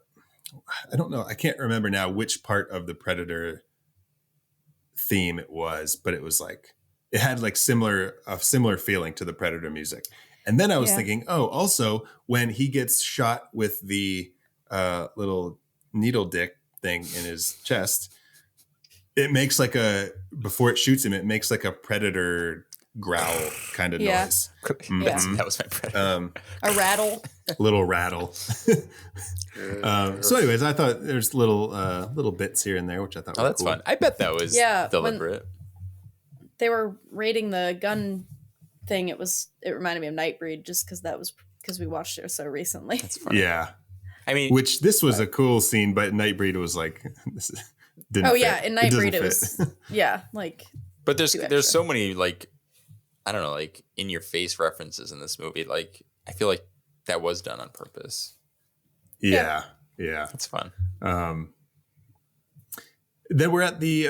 don't know. I can't remember now which part of the Predator theme it was, but it was like, it had like a similar feeling to the Predator music. And then I was thinking, also when he gets shot with the little needle dick thing in his chest, it makes like before it shoots him, it makes like a Predator growl kind of noise. That was my Predator. A rattle. Little rattle. So anyways, I thought there's little bits here and there, which I thought were that's cool. fun. I bet that was deliberate. They were raiding the gun thing. It reminded me of Nightbreed just because we watched it so recently. That's funny. Yeah. I mean, which this was a cool scene, but Nightbreed was like, didn't fit. In Nightbreed it was, like. But there's so many like, I don't know, like in your face references in this movie. Like I feel like that was done on purpose. Yeah. That's fun. Then we're at the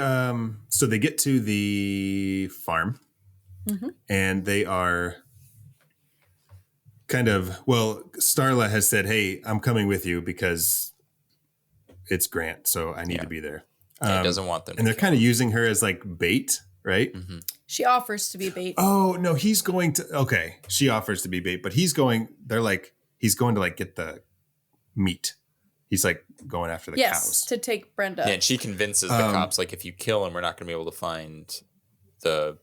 so they get to the farm and they are kind of, Starla has said, hey, I'm coming with you because it's Grant, so I need to be there. He doesn't want them. And they're kind of using her as like bait, right? She offers to be bait. Oh, no, he's going to, okay. She offers to be bait, but he's going to like get the meat. He's like going after the cows. To take Brenda. Yeah, and she convinces the cops, like, if you kill him, we're not going to be able to find the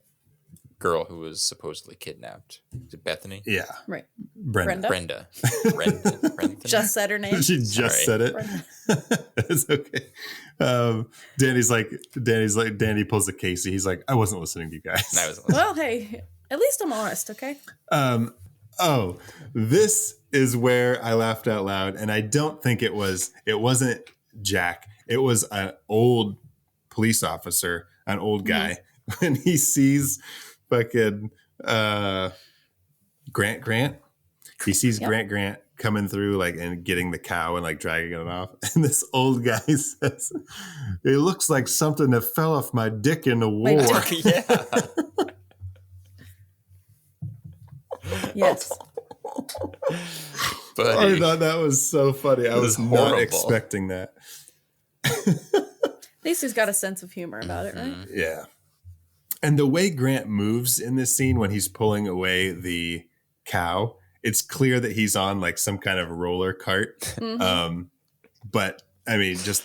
girl who was supposedly kidnapped. Is it Bethany? Yeah. Right. Brenda. Just said her name. She just said it. It's okay. Danny pulls a Casey. He's like, I wasn't listening to you guys. I wasn't listening. Well, hey, at least I'm honest, okay? This is where I laughed out loud, and I don't think it wasn't Jack. It was an old police officer, an old guy, when he sees fucking Grant. He sees Grant coming through like and getting the cow and like dragging it off. And this old guy says, it looks like something that fell off my dick in the war. Yes. I thought that was so funny. I was not expecting that. At least he's got a sense of humor about it, right? Yeah. And the way Grant moves in this scene when he's pulling away the cow, it's clear that he's on like some kind of roller cart. But I mean, just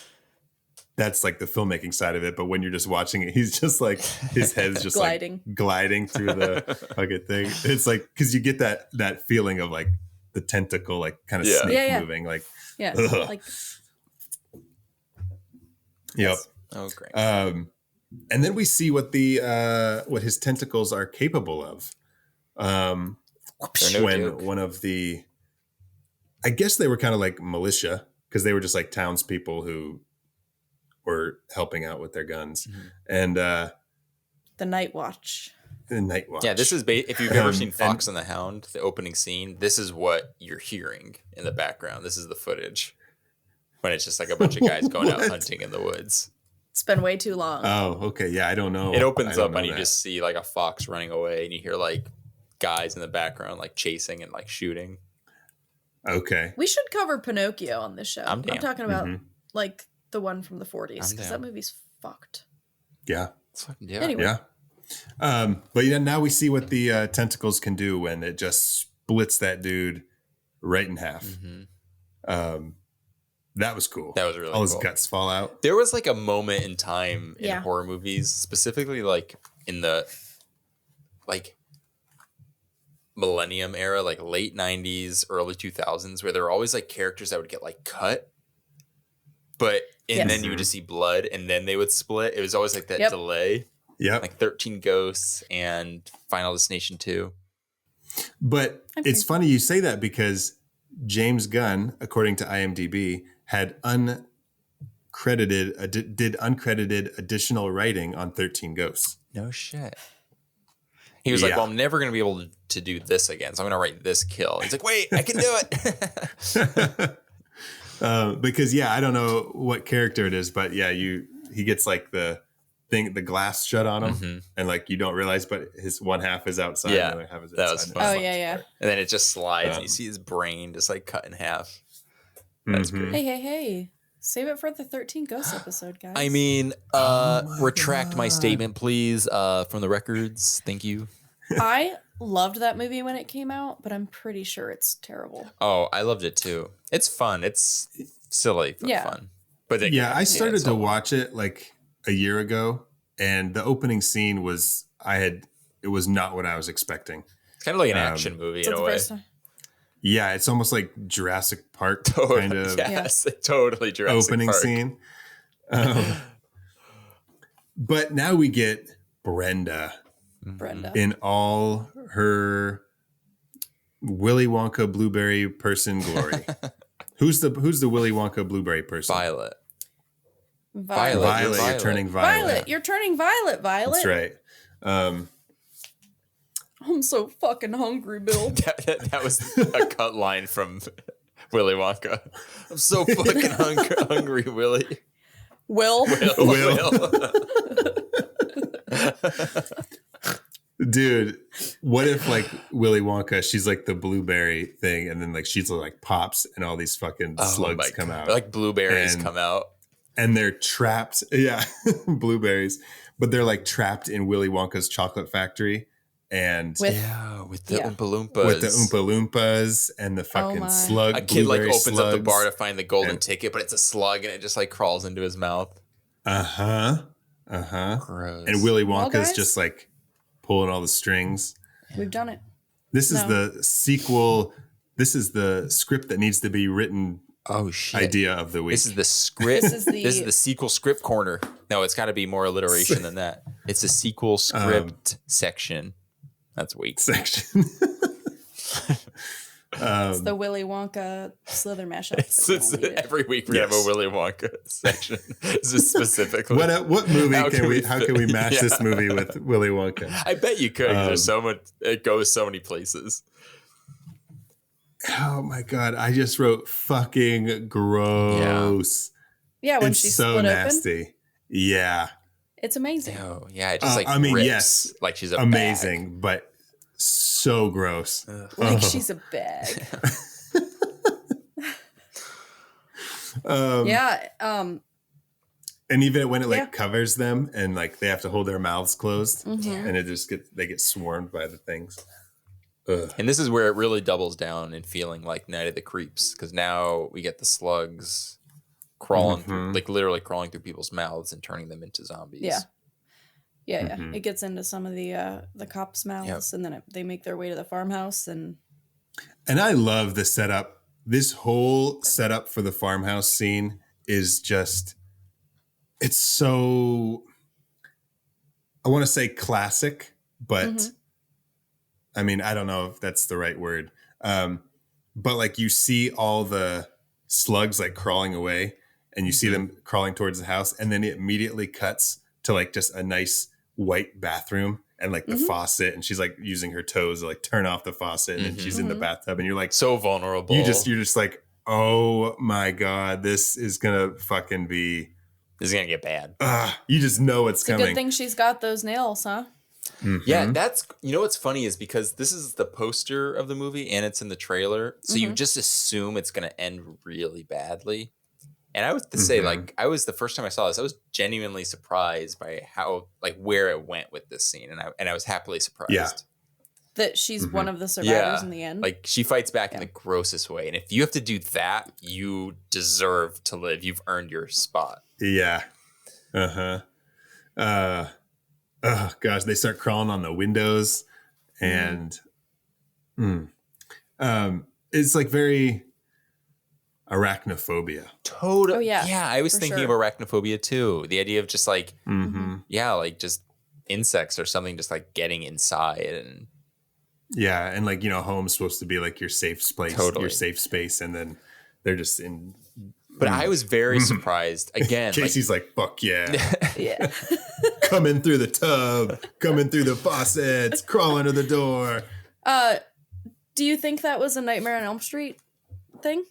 that's like the filmmaking side of it. But when you're just watching it, he's just like his head's just gliding through the fucking thing. It's like because you get that feeling of like the tentacle like kind of snake moving like like yep. Oh great. And then we see what what his tentacles are capable of. When one of the, I guess they were kind of like militia because they were just like townspeople who were helping out with their guns. And the Night Watch. The Night Watch. Yeah, this is if you've ever seen Fox and the Hound, the opening scene, this is what you're hearing in the background. This is the footage when it's just like a bunch of guys going out hunting in the woods. It's been way too long. Oh, okay. Yeah, I don't know. It opens up and you just see like a fox running away and you hear like guys in the background like chasing and like shooting. Okay. We should cover Pinocchio on this show. I'm talking about like the one from the 40s because that movie's fucked. Yeah. Anyway. Yeah. But now we see what the tentacles can do when it just splits that dude right in half. That was cool. That was really all his cool. guts fall out. There was like a moment in time in horror movies, specifically like in the like millennium era, like late 90s, early 2000s, where there were always like characters that would get like cut, but then you would just see blood and then they would split. It was always like that delay. Yeah. Like 13 Ghosts and Final Destination 2. But it's funny you say that because James Gunn, according to IMDb, had did uncredited additional writing on 13 Ghosts. No shit. He was like, well, I'm never going to be able to do this again, so I'm going to write this kill. He's like, wait, I can do it. Because, I don't know what character it is, but he gets like the glass shut on him, and like you don't realize, but his one half is outside. Yeah, the other half is that inside. was fun. Oh, yeah. And then it just slides, and you see his brain just like cut in half. That's great. Hey. Save it for the 13 Ghosts episode, guys. I mean, retract my statement, please, from the records. Thank you. I loved that movie when it came out, but I'm pretty sure it's terrible. Oh, I loved it too. It's fun. It's silly, but fun. But I started to watch it like a year ago, and the opening scene was it was not what I was expecting. It's kind of like an action movie in a way. Yeah, it's almost like Jurassic Park kind of. Yes, totally Jurassic opening Park. Scene. But now we get Brenda in all her Willy Wonka blueberry person glory. Who's the Willy Wonka blueberry person? Violet. Violet. You're turning violet. You're turning violet, Violet. That's right. I'm so fucking hungry, Bill. that was a cut line from Willy Wonka. I'm so fucking hungry, Willy. Will. Dude, what if like Willy Wonka, she's like the blueberry thing, and then like she's like pops and all these fucking slugs come out. Like blueberries come out. And they're trapped. Yeah, blueberries. But they're like trapped in Willy Wonka's chocolate factory. And with the Oompa Loompas. With the Oompa Loompas and the fucking slug. A kid like opens slugs. up the bar to find the golden ticket, but it's a slug and it just like crawls into his mouth. Gross. And Willy Wonka's just like pulling all the strings. We've done it. This is the sequel. This is the script that needs to be written. Oh shit! Idea of the week. This is the script. This is the sequel script corner. No, it's got to be more alliteration than that. It's a sequel script section. That's weak. Section. It's the Willy Wonka Slither mashup. Every week we have a Willy Wonka section. This is specifically. What movie how can we match this movie with Willy Wonka? I bet you could. There's so much. It goes so many places. Oh my god! I just wrote fucking gross. Yeah, when she's so split nasty. Open. Yeah, it's amazing. Oh yeah, it just like I mean, rips, yes, like she's a amazing, bag. But so gross. Like she's a bag. And even when it covers them and like they have to hold their mouths closed, and it just they get swarmed by the things. Ugh. And this is where it really doubles down in feeling like Night of the Creeps, because now we get the slugs crawling through, like literally crawling through people's mouths and turning them into zombies. Yeah. Yeah. It gets into some of the cops' mouths, and then they make their way to the farmhouse. And I love the setup. This whole setup for the farmhouse scene is just, it's so, I want to say classic, but I mean, I don't know if that's the right word. But like you see all the slugs like crawling away, and you see them crawling towards the house, and then it immediately cuts to like just a nice white bathroom and like the faucet, and she's like using her toes to like turn off the faucet, and then she's in the bathtub, and you're like so vulnerable. You're just like, oh my God, this is gonna fucking be, this is gonna get bad. You just know it's coming. a good thing she's got those nails, huh? Yeah, that's, you know what's funny is because this is the poster of the movie and it's in the trailer, so you just assume it's going to end really badly. And I was to say, like, the first time I saw this, I was genuinely surprised by how, like, where it went with this scene, and I was happily surprised. Yeah. That she's one of the survivors in the end. Like, she fights back in the grossest way, and if you have to do that, you deserve to live. You've earned your spot. Yeah. Oh gosh, they start crawling on the windows, and it's like very arachnophobia. Totally. Oh, yeah. Yeah, I was thinking of arachnophobia too. The idea of just like, like just insects or something just like getting inside, and and like, you know, home's supposed to be like your safe space, your safe space, and then they're just in. But I was very surprised again. Casey's like, fuck yeah. Yeah. Coming through the tub, coming through the faucets, crawling to the door. Do you think that was a Nightmare on Elm Street thing?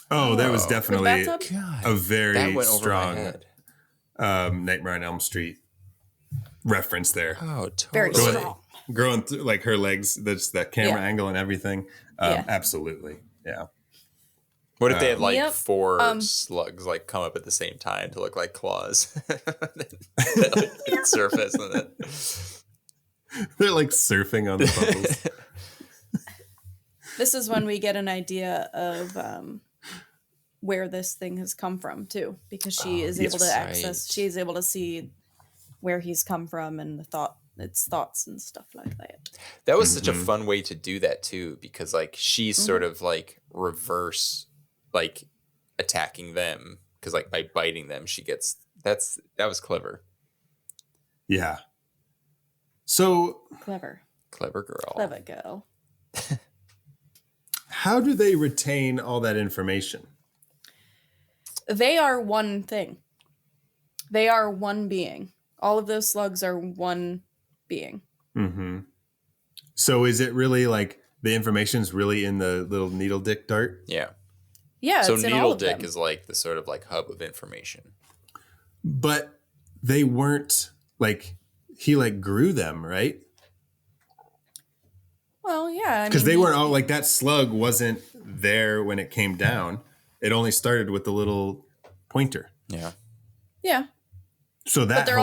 Oh, that was definitely a very strong Nightmare on Elm Street reference there. Oh, totally. Very strong. Growing through like her legs, that's that camera angle and everything. Absolutely. Yeah. What if they had like four slugs like come up at the same time to look like claws? That surface and then they're like surfing on the bubbles. This is when we get an idea of where this thing has come from too, because she is able to access. She's able to see where he's come from and its thoughts and stuff like that. That was such a fun way to do that too, because like she's sort of like reverse, like attacking them, because like by biting them she gets that was clever. Yeah. So clever girl. How do they retain all that information? They are one thing. They are one being. All of those slugs are one being. So is it really like the information's really in the little needle dick dart? Yeah. Yeah. So it's in needle all of dick them. is like the sort of like hub of information. But they weren't like, he like grew them, right? Well, yeah. Because they weren't all like, that slug wasn't there when it came down. It only started with the little pointer. Yeah. Yeah. So that but they're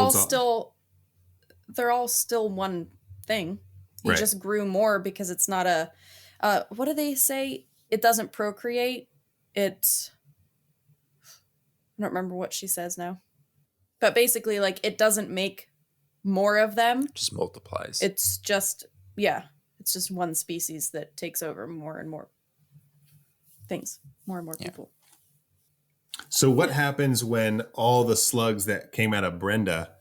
all still one thing. He just grew more because it's not a what do they say? It doesn't procreate. I don't remember what she says now. But basically, like, it doesn't make more of them. It just multiplies. It's just it's just one species that takes over more and more things, more and more people. So what happens when all the slugs that came out of Brenda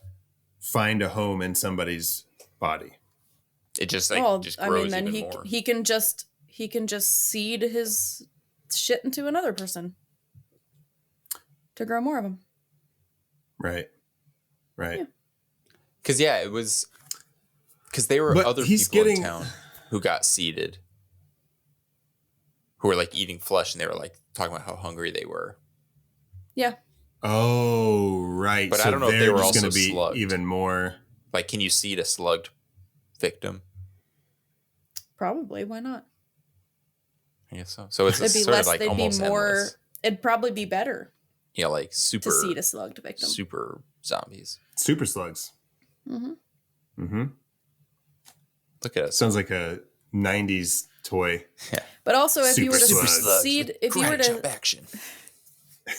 find a home in somebody's body? It just like just grows then even more. he can just seed his shit into another person to grow more of them. Right. Because it was because there were other people in town who got seeded, who were like eating flesh, and they were like talking about how hungry they were. Yeah. Oh, right. But so I don't know if they were also going to be slugged. even more. Like, can you seed a slugged victim? Probably. Why not? I guess so. So it's sort of like almost endless. It'd probably be better. Yeah, like super. To seed a slugged victim. Super zombies. Super slugs. Look at it. Sounds like a 90s toy. Yeah. But also, if you were to Super seed, if you were to jump action.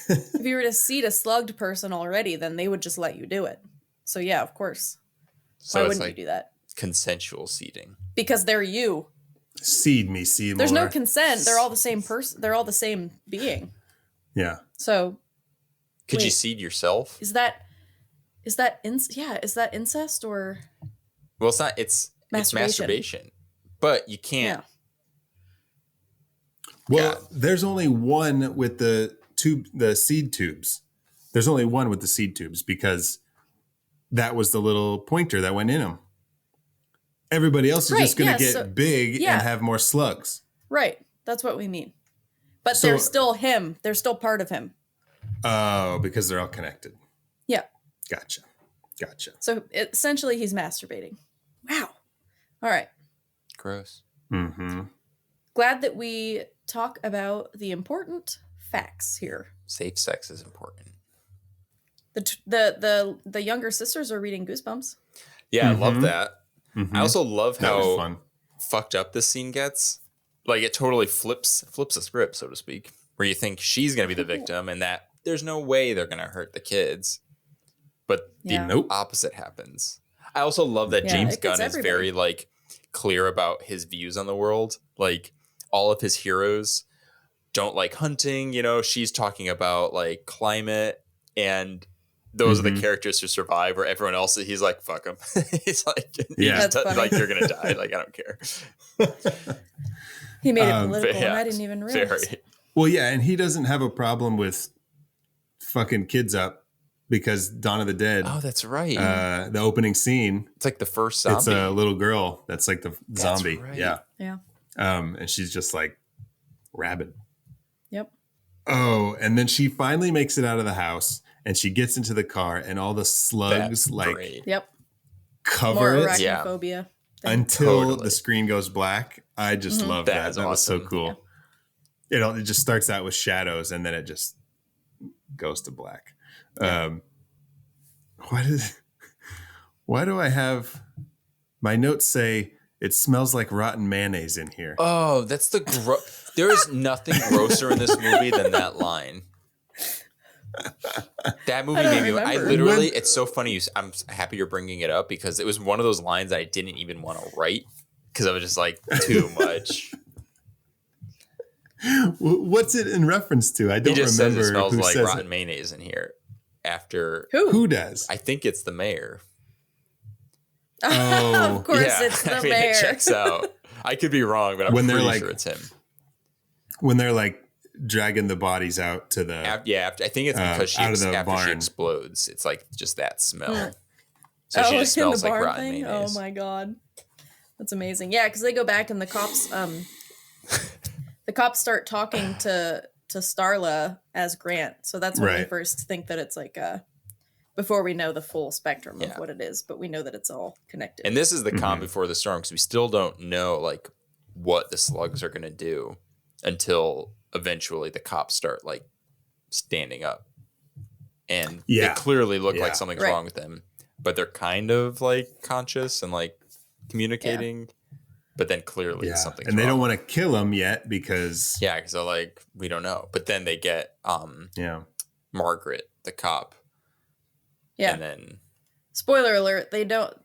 If you were to seed a slugged person already, then they would just let you do it. So yeah, of course. So Why it's wouldn't like you do that? consensual seeding. Because they're you. Seed me, Seymour. There's no consent. They're all the same person. They're all the same being. Yeah. So Could you wait, seed yourself? is that incest or Well, it's not. It's masturbation. But you can't. Well, there's only one with the seed tubes. There's only one with the seed tubes because that was the little pointer that went in them. Everybody else is just going to get big and have more slugs. Right. That's what we mean. But they're still him. They're still part of him. Oh, because they're all connected. Yeah. Gotcha. So essentially he's masturbating. Wow. All right. Gross. Mm-hmm. Glad that we talk about the important facts here. Safe sex is important. The younger sisters are reading Goosebumps. Yeah, I love that. Mm-hmm. I also love how fucked up this scene gets. Like it totally flips the script, so to speak, where you think she's going to be the victim and that there's no way they're going to hurt the kids. But the opposite happens. I also love that James Gunn is very like clear about his views on the world. Like all of his heroes don't like hunting, you know, she's talking about like climate and those are the characters who survive where everyone else, he's like, fuck them. He's like, like you're going to die. Like, I don't care. He made it political and I didn't even realize. Well, yeah. And he doesn't have a problem with fucking kids up because Dawn of the Dead. Oh, that's right. The opening scene. It's like the first zombie. It's a little girl. That's like the zombie. Right. Yeah. Yeah. And she's just like rabid. Yep. Oh, and then she finally makes it out of the house and she gets into the car and all the slugs cover more it arachnophobia until the screen goes black. I just love that. That was so cool. Yeah. It just starts out with shadows and then it just goes to black. Yeah. Why do I have my notes say it smells like rotten mayonnaise in here? Oh, that's there is nothing grosser in this movie than that line. That movie made me. I literally. It's so funny. I'm happy you're bringing it up because it was one of those lines I didn't even want to write because I was just like too much. What's it in reference to? I don't remember. Says it smells like rotten mayonnaise in here. After who does? I think it's the mayor. Oh, of course it's the mayor. It checks out. I could be wrong, but I'm pretty sure it's him. When they're like dragging the bodies out to the I think it's because after she explodes, it's like just that smell. So she just smells like rotten mayonnaise. Oh my god, that's amazing. Yeah, because they go back and the cops start talking to Starla as Grant. So that's when we first think that it's like before we know the full spectrum of what it is, but we know that it's all connected. And this is the calm before the storm because we still don't know like what the slugs are going to do until eventually the cops start like standing up and they clearly look like something's wrong with them, but they're kind of like conscious and like communicating, but then clearly something's wrong. And they don't want to kill him yet because because they're like, we don't know. But then they get Margaret, the cop. Yeah. And then spoiler alert,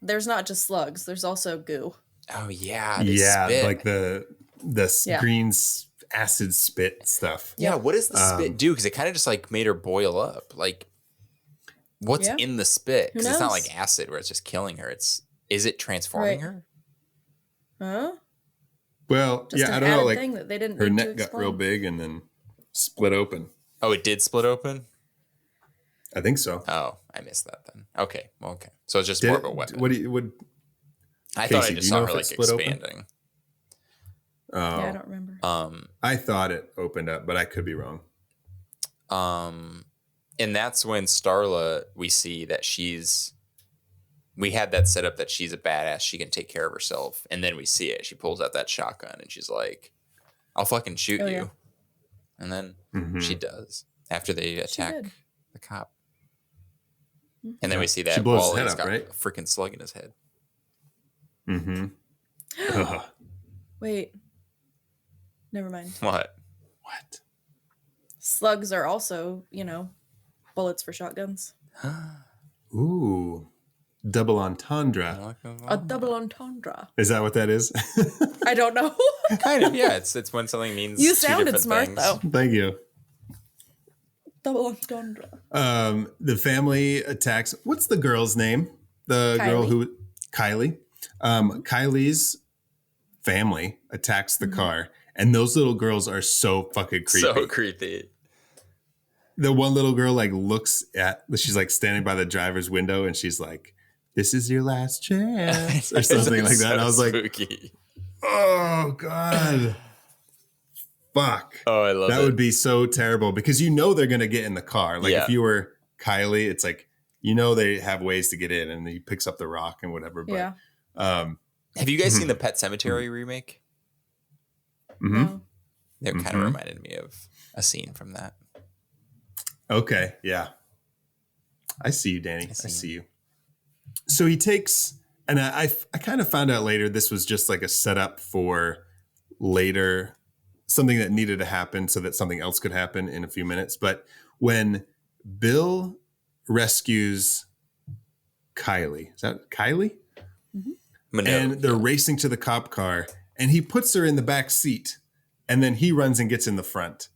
there's not just slugs, there's also goo. Oh yeah. Spit. Like the green acid spit stuff. Yeah, what does the spit do? Because it kind of just like made her boil up. Like what's in the spit? Because it's not like acid where it's just killing her. Is it transforming her? Huh? Well, just I don't know. Like that they didn't her neck got real big and then split open. Oh, it did split open? I think so. Oh, I missed that then. Okay. Well, okay. So it's just more of a weapon. I thought I just saw her like expanding. Oh. Yeah, I don't remember. I thought it opened up, but I could be wrong. And that's when Starla, we see that we had that set up that she's a badass. She can take care of herself. And then we see it. She pulls out that shotgun and she's like, I'll fucking shoot you. Yeah. And then she does after they attack the cop. And then we see that Wally's got a freaking slug in his head. Wait. Never mind. What? Slugs are also, bullets for shotguns. Ooh, double entendre. A double entendre. Is that what that is? I don't know. Kind of, yeah. It's when something means You two sounded different smart, things. though. Thank you. Double entendre. The family attacks. What's the girl's name? The Kylie. girl who Kylie. Kylie's family attacks the car, and those little girls are so fucking creepy. So creepy. The one little girl like looks at. She's like standing by the driver's window, and she's like, "This is your last chance," or something like that. So And I was spooky. like, "Oh God." Fuck. Oh, I love that. Would be so terrible because they're going to get in the car. Like if you were Kylie, it's like, they have ways to get in and he picks up the rock and whatever. But, have you guys seen the Pet Sematary remake? No. They kind of reminded me of a scene from that. Okay. Yeah. I see you, Danny. I see you. So he takes, and I kind of found out later, this was just like a setup for later, something that needed to happen so that something else could happen in a few minutes. But when Bill rescues Kylie, is that Kylie? And they're racing to the cop car and he puts her in the back seat and then he runs and gets in the front.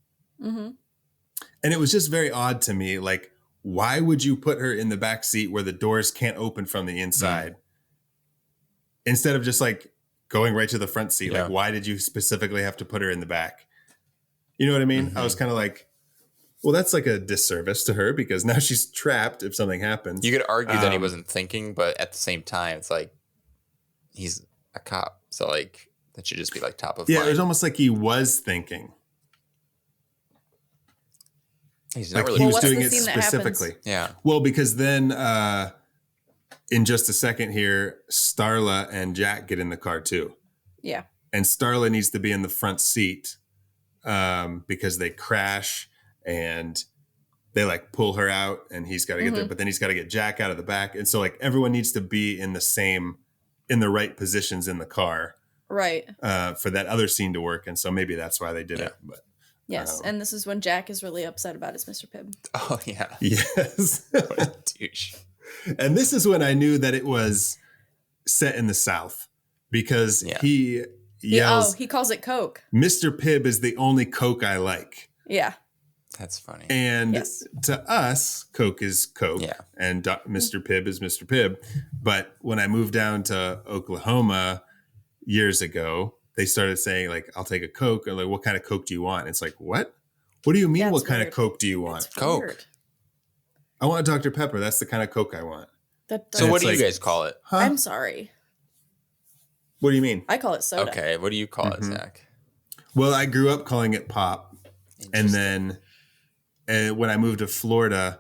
And it was just very odd to me. Like, why would you put her in the back seat where the doors can't open from the inside instead of just like going right to the front seat? Like, why did you specifically have to put her in the back? You know what I mean? I was kind of like, well, that's like a disservice to her because now she's trapped if something happens. You could argue that he wasn't thinking, but at the same time, it's like he's a cop. So like that should just be like top of mind. It was almost like he was thinking. He's not like really he was doing it specifically. Yeah. Well, because then in just a second here, Starla and Jack get in the car too. Yeah. And Starla needs to be in the front seat because they crash and they like pull her out and he's got to get there, but then he's got to get Jack out of the back. And so like everyone needs to be in the right positions in the car. Right. For that other scene to work. And so maybe that's why they did it. But yes. And this is when Jack is really upset about his Mr. Pibb. Oh, yeah. Yes. What a douche. And this is when I knew that it was set in the South because he yells, he calls it Coke. Mr. Pibb is the only Coke I like. Yeah. That's funny. And to us, Coke is Coke. Yeah. And Mr. Pibb is Mr. Pibb. But when I moved down to Oklahoma years ago, they started saying, like, I'll take a Coke. Or like, what kind of Coke do you want? It's like, what? What do you mean, what kind of Coke do you want? That's Coke. Weird. I want Dr. Pepper. That's the kind of Coke I want. So what do you guys call it? Huh? I'm sorry. What do you mean? I call it soda. Okay. What do you call it, Zach? Well, I grew up calling it pop. And then when I moved to Florida,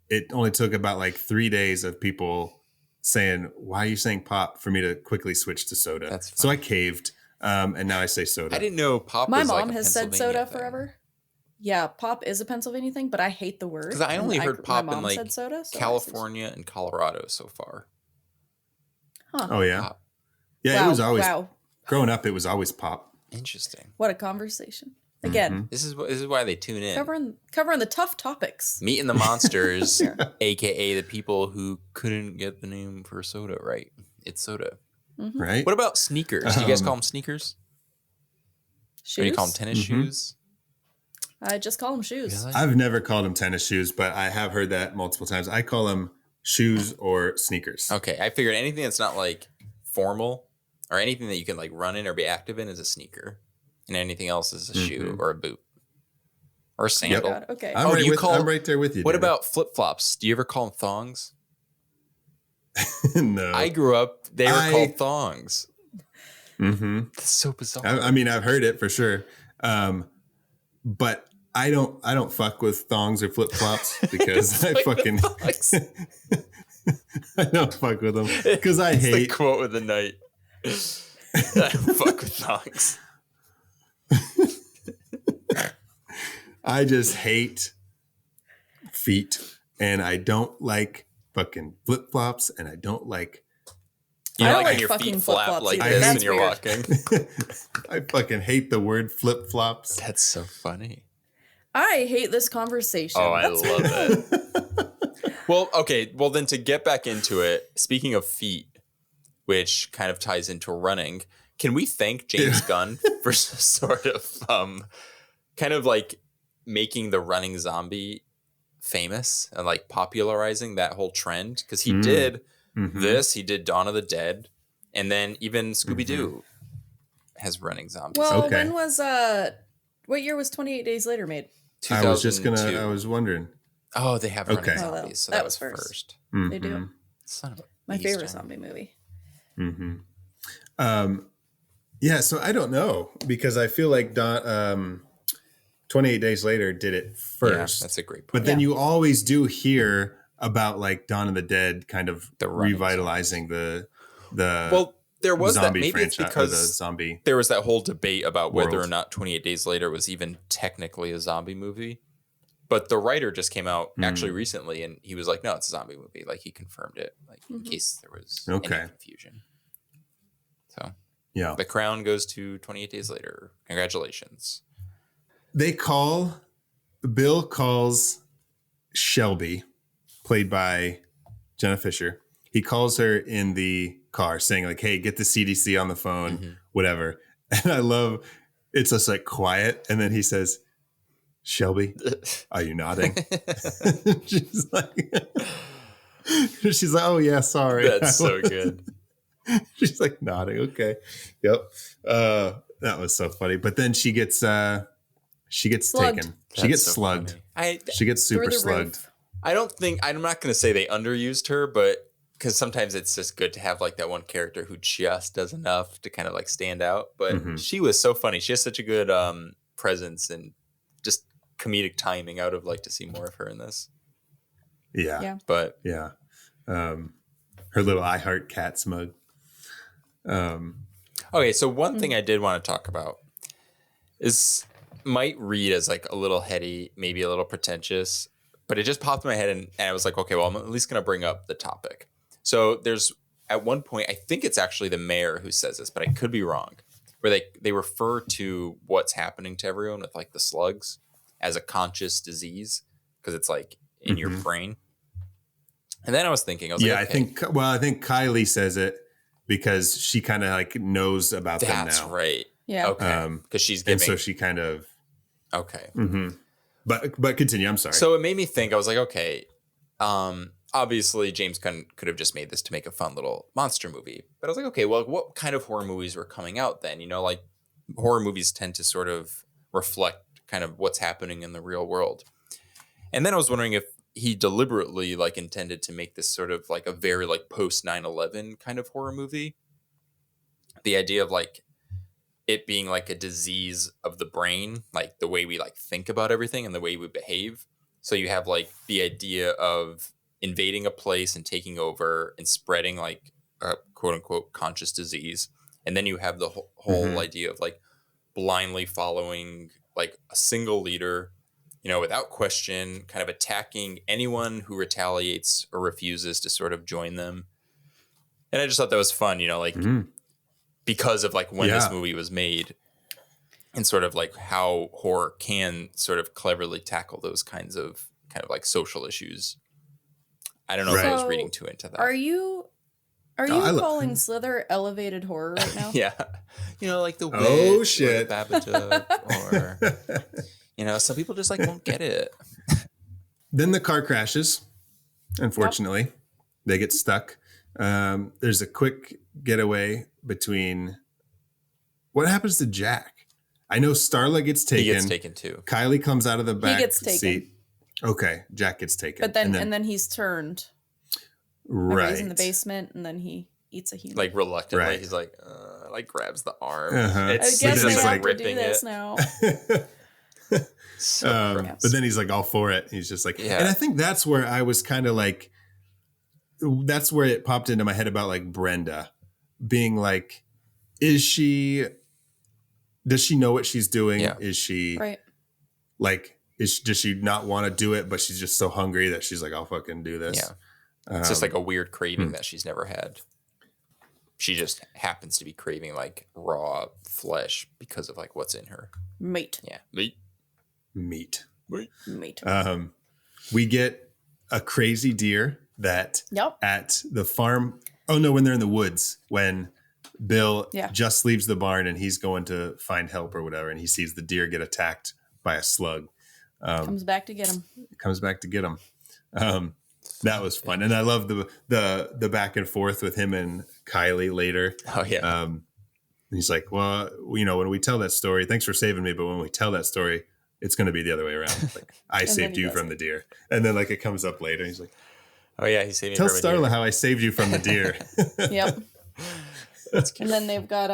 it only took about like 3 days of people saying, why are you saying pop, for me to quickly switch to soda. So I caved. And now I say soda. I didn't know pop My was mom like a has said Pennsylvania soda thing. forever. Yeah, pop is a Pennsylvania thing, but I hate the word. Because I only heard pop my in mom like said soda, so California and Colorado so far. Huh. Oh, yeah? Pop. Yeah, it was always, wow. growing up, it was always pop. Interesting. What a conversation. Again, This is why they tune in. covering the tough topics. Meeting the monsters, aka the people who couldn't get the name for soda right. It's soda. Right? What about sneakers? Do you guys call them sneakers? Shoes? Or do you call them tennis shoes? I just call them shoes. Really? I've never called them tennis shoes, but I have heard that multiple times. I call them shoes or sneakers. Okay, I figured anything that's not like formal or anything that you can like run in or be active in is a sneaker, and anything else is a shoe or a boot or a sandal. Yep. God, okay. I'm, I'm right there with you. What David. about flip flops? Do you ever call them thongs? No. I grew up; they were called thongs. That's so bizarre. I mean, I've heard it for sure, but I don't fuck with thongs or flip flops because I fucking I don't fuck with them because I It's hate the quote of the night. I don't fuck with thongs. I just hate feet, and I don't like fucking flip flops, and I don't like. You I know, don't like like when your fucking feet flap flip-flops like either. this That's when you're weird. walking. I fucking hate the word flip flops. That's so funny. I hate this conversation. Oh, I love it. Well, okay. Well, then to get back into it, speaking of feet, which kind of ties into running, can we thank James Gunn for sort of kind of like making the running zombie famous and like popularizing that whole trend? Because he did this, he did Dawn of the Dead, and then even Scooby-Doo has running zombies. Well, when was what year was 28 Days Later made? I was wondering. Oh, they have running zombies, so that was first. They do. Son of a My favorite beast, zombie movie. Yeah, so I don't know, because I feel like 28 Days Later did it first. Yeah, that's a great point. But then you always do hear about like Dawn of the Dead kind of The running revitalizing the well, there was that. zombie Maybe it's franchise, or the because zombie there was that whole debate about whether world. or not 28 Days Later was even technically a zombie movie. But the writer just came out actually recently, and he was like, "No, it's a zombie movie." Like, he confirmed it, like in case there was any confusion. So yeah, the crown goes to 28 Days Later. Congratulations. Bill calls Shelby, played by Jenna Fisher. He calls her in the car saying like, "Hey, get the CDC on the phone, whatever." And I love, it's just like quiet. And then he says, "Shelby, are you nodding?" she's like, "Oh yeah, sorry." That's so good. She's like nodding. Okay. Yep. That was so funny. But then she gets Slugged. taken. She gets so slugged. funny. She gets super Through the slugged. roof. I'm not going to say they underused her, but because sometimes it's just good to have like that one character who just does enough to kind of like stand out. But she was so funny. She has such a good presence and just comedic timing. I would have liked to see more of her in this. Yeah. But Yeah. Her little I Heart Cats mug. okay, so one thing I did want to talk about is might read as like a little heady, maybe a little pretentious, but it just popped in my head, and I was like, okay, well, I'm at least going to bring up the topic. So there's at one point, I think it's actually the mayor who says this, but I could be wrong, where they refer to what's happening to everyone with like the slugs as a conscious disease because it's like in your brain. And then I was thinking, like, I think Kylie says it because she kind of like knows about them now. That's right. Yeah. Okay. Because she's giving. And so she kind of. Okay. But continue. I'm sorry. So it made me think. I was like, okay. Obviously, James Gunn could have just made this to make a fun little monster movie. But I was like, okay, well, what kind of horror movies were coming out then? You know, like horror movies tend to sort of reflect kind of what's happening in the real world. And then I was wondering if he deliberately like intended to make this sort of like a very like post 9/11 kind of horror movie. The idea of like it being like a disease of the brain, like the way we like think about everything and the way we behave. So you have like the idea of invading a place and taking over and spreading like a quote unquote conscious disease. And then you have the whole idea of like blindly following like a single leader, you know, without question, kind of attacking anyone who retaliates or refuses to sort of join them. And I just thought that was fun, you know, like because of like when this movie was made and sort of like how horror can sort of cleverly tackle those kinds of kind of like social issues. I don't know if I was reading too into that. Are you calling Slither elevated horror right now? Yeah. You know, like the witch Oh shit. or the Babadook or you know, some people just like won't get it. Then the car crashes. Unfortunately, they get stuck. There's a quick getaway between. What happens to Jack? I know Starla gets taken. He gets taken too. Kylie comes out of the back gets taken. seat. Okay, Jack gets taken. But then and then he's turned. Right. He's in the basement and then he eats a human. Like reluctantly, Right. he's like grabs the arm. I It's guess he's I have to ripping do this it. now. So gross. But then he's like all for it. He's just like, Yeah. and I think that's where I was kind of like, that's where it popped into my head about like Brenda being like, does she know what she's doing? Yeah. Is she Right. like, does she not want to do it, but she's just so hungry that she's like, I'll fucking do this. Yeah. It's just like a weird craving that she's never had. She just happens to be craving like raw flesh because of like what's in her. Mate. Yeah. Meat. Meat. We get a crazy deer that at the farm. Oh no, when they're in the woods, when Bill just leaves the barn and he's going to find help or whatever, and he sees the deer get attacked by a slug. Comes back to get him. That was fun, and I love the back and forth with him and Kylie later. Oh yeah. He's like, well, you know, when we tell that story, thanks for saving me, but when we tell that story, it's going to be the other way around. Like, I saved you from the deer, and then like it comes up later. He's like, oh yeah, he saved me. Tell from a deer. Starla how I saved you from the deer. Yep. That's cute. And then they've got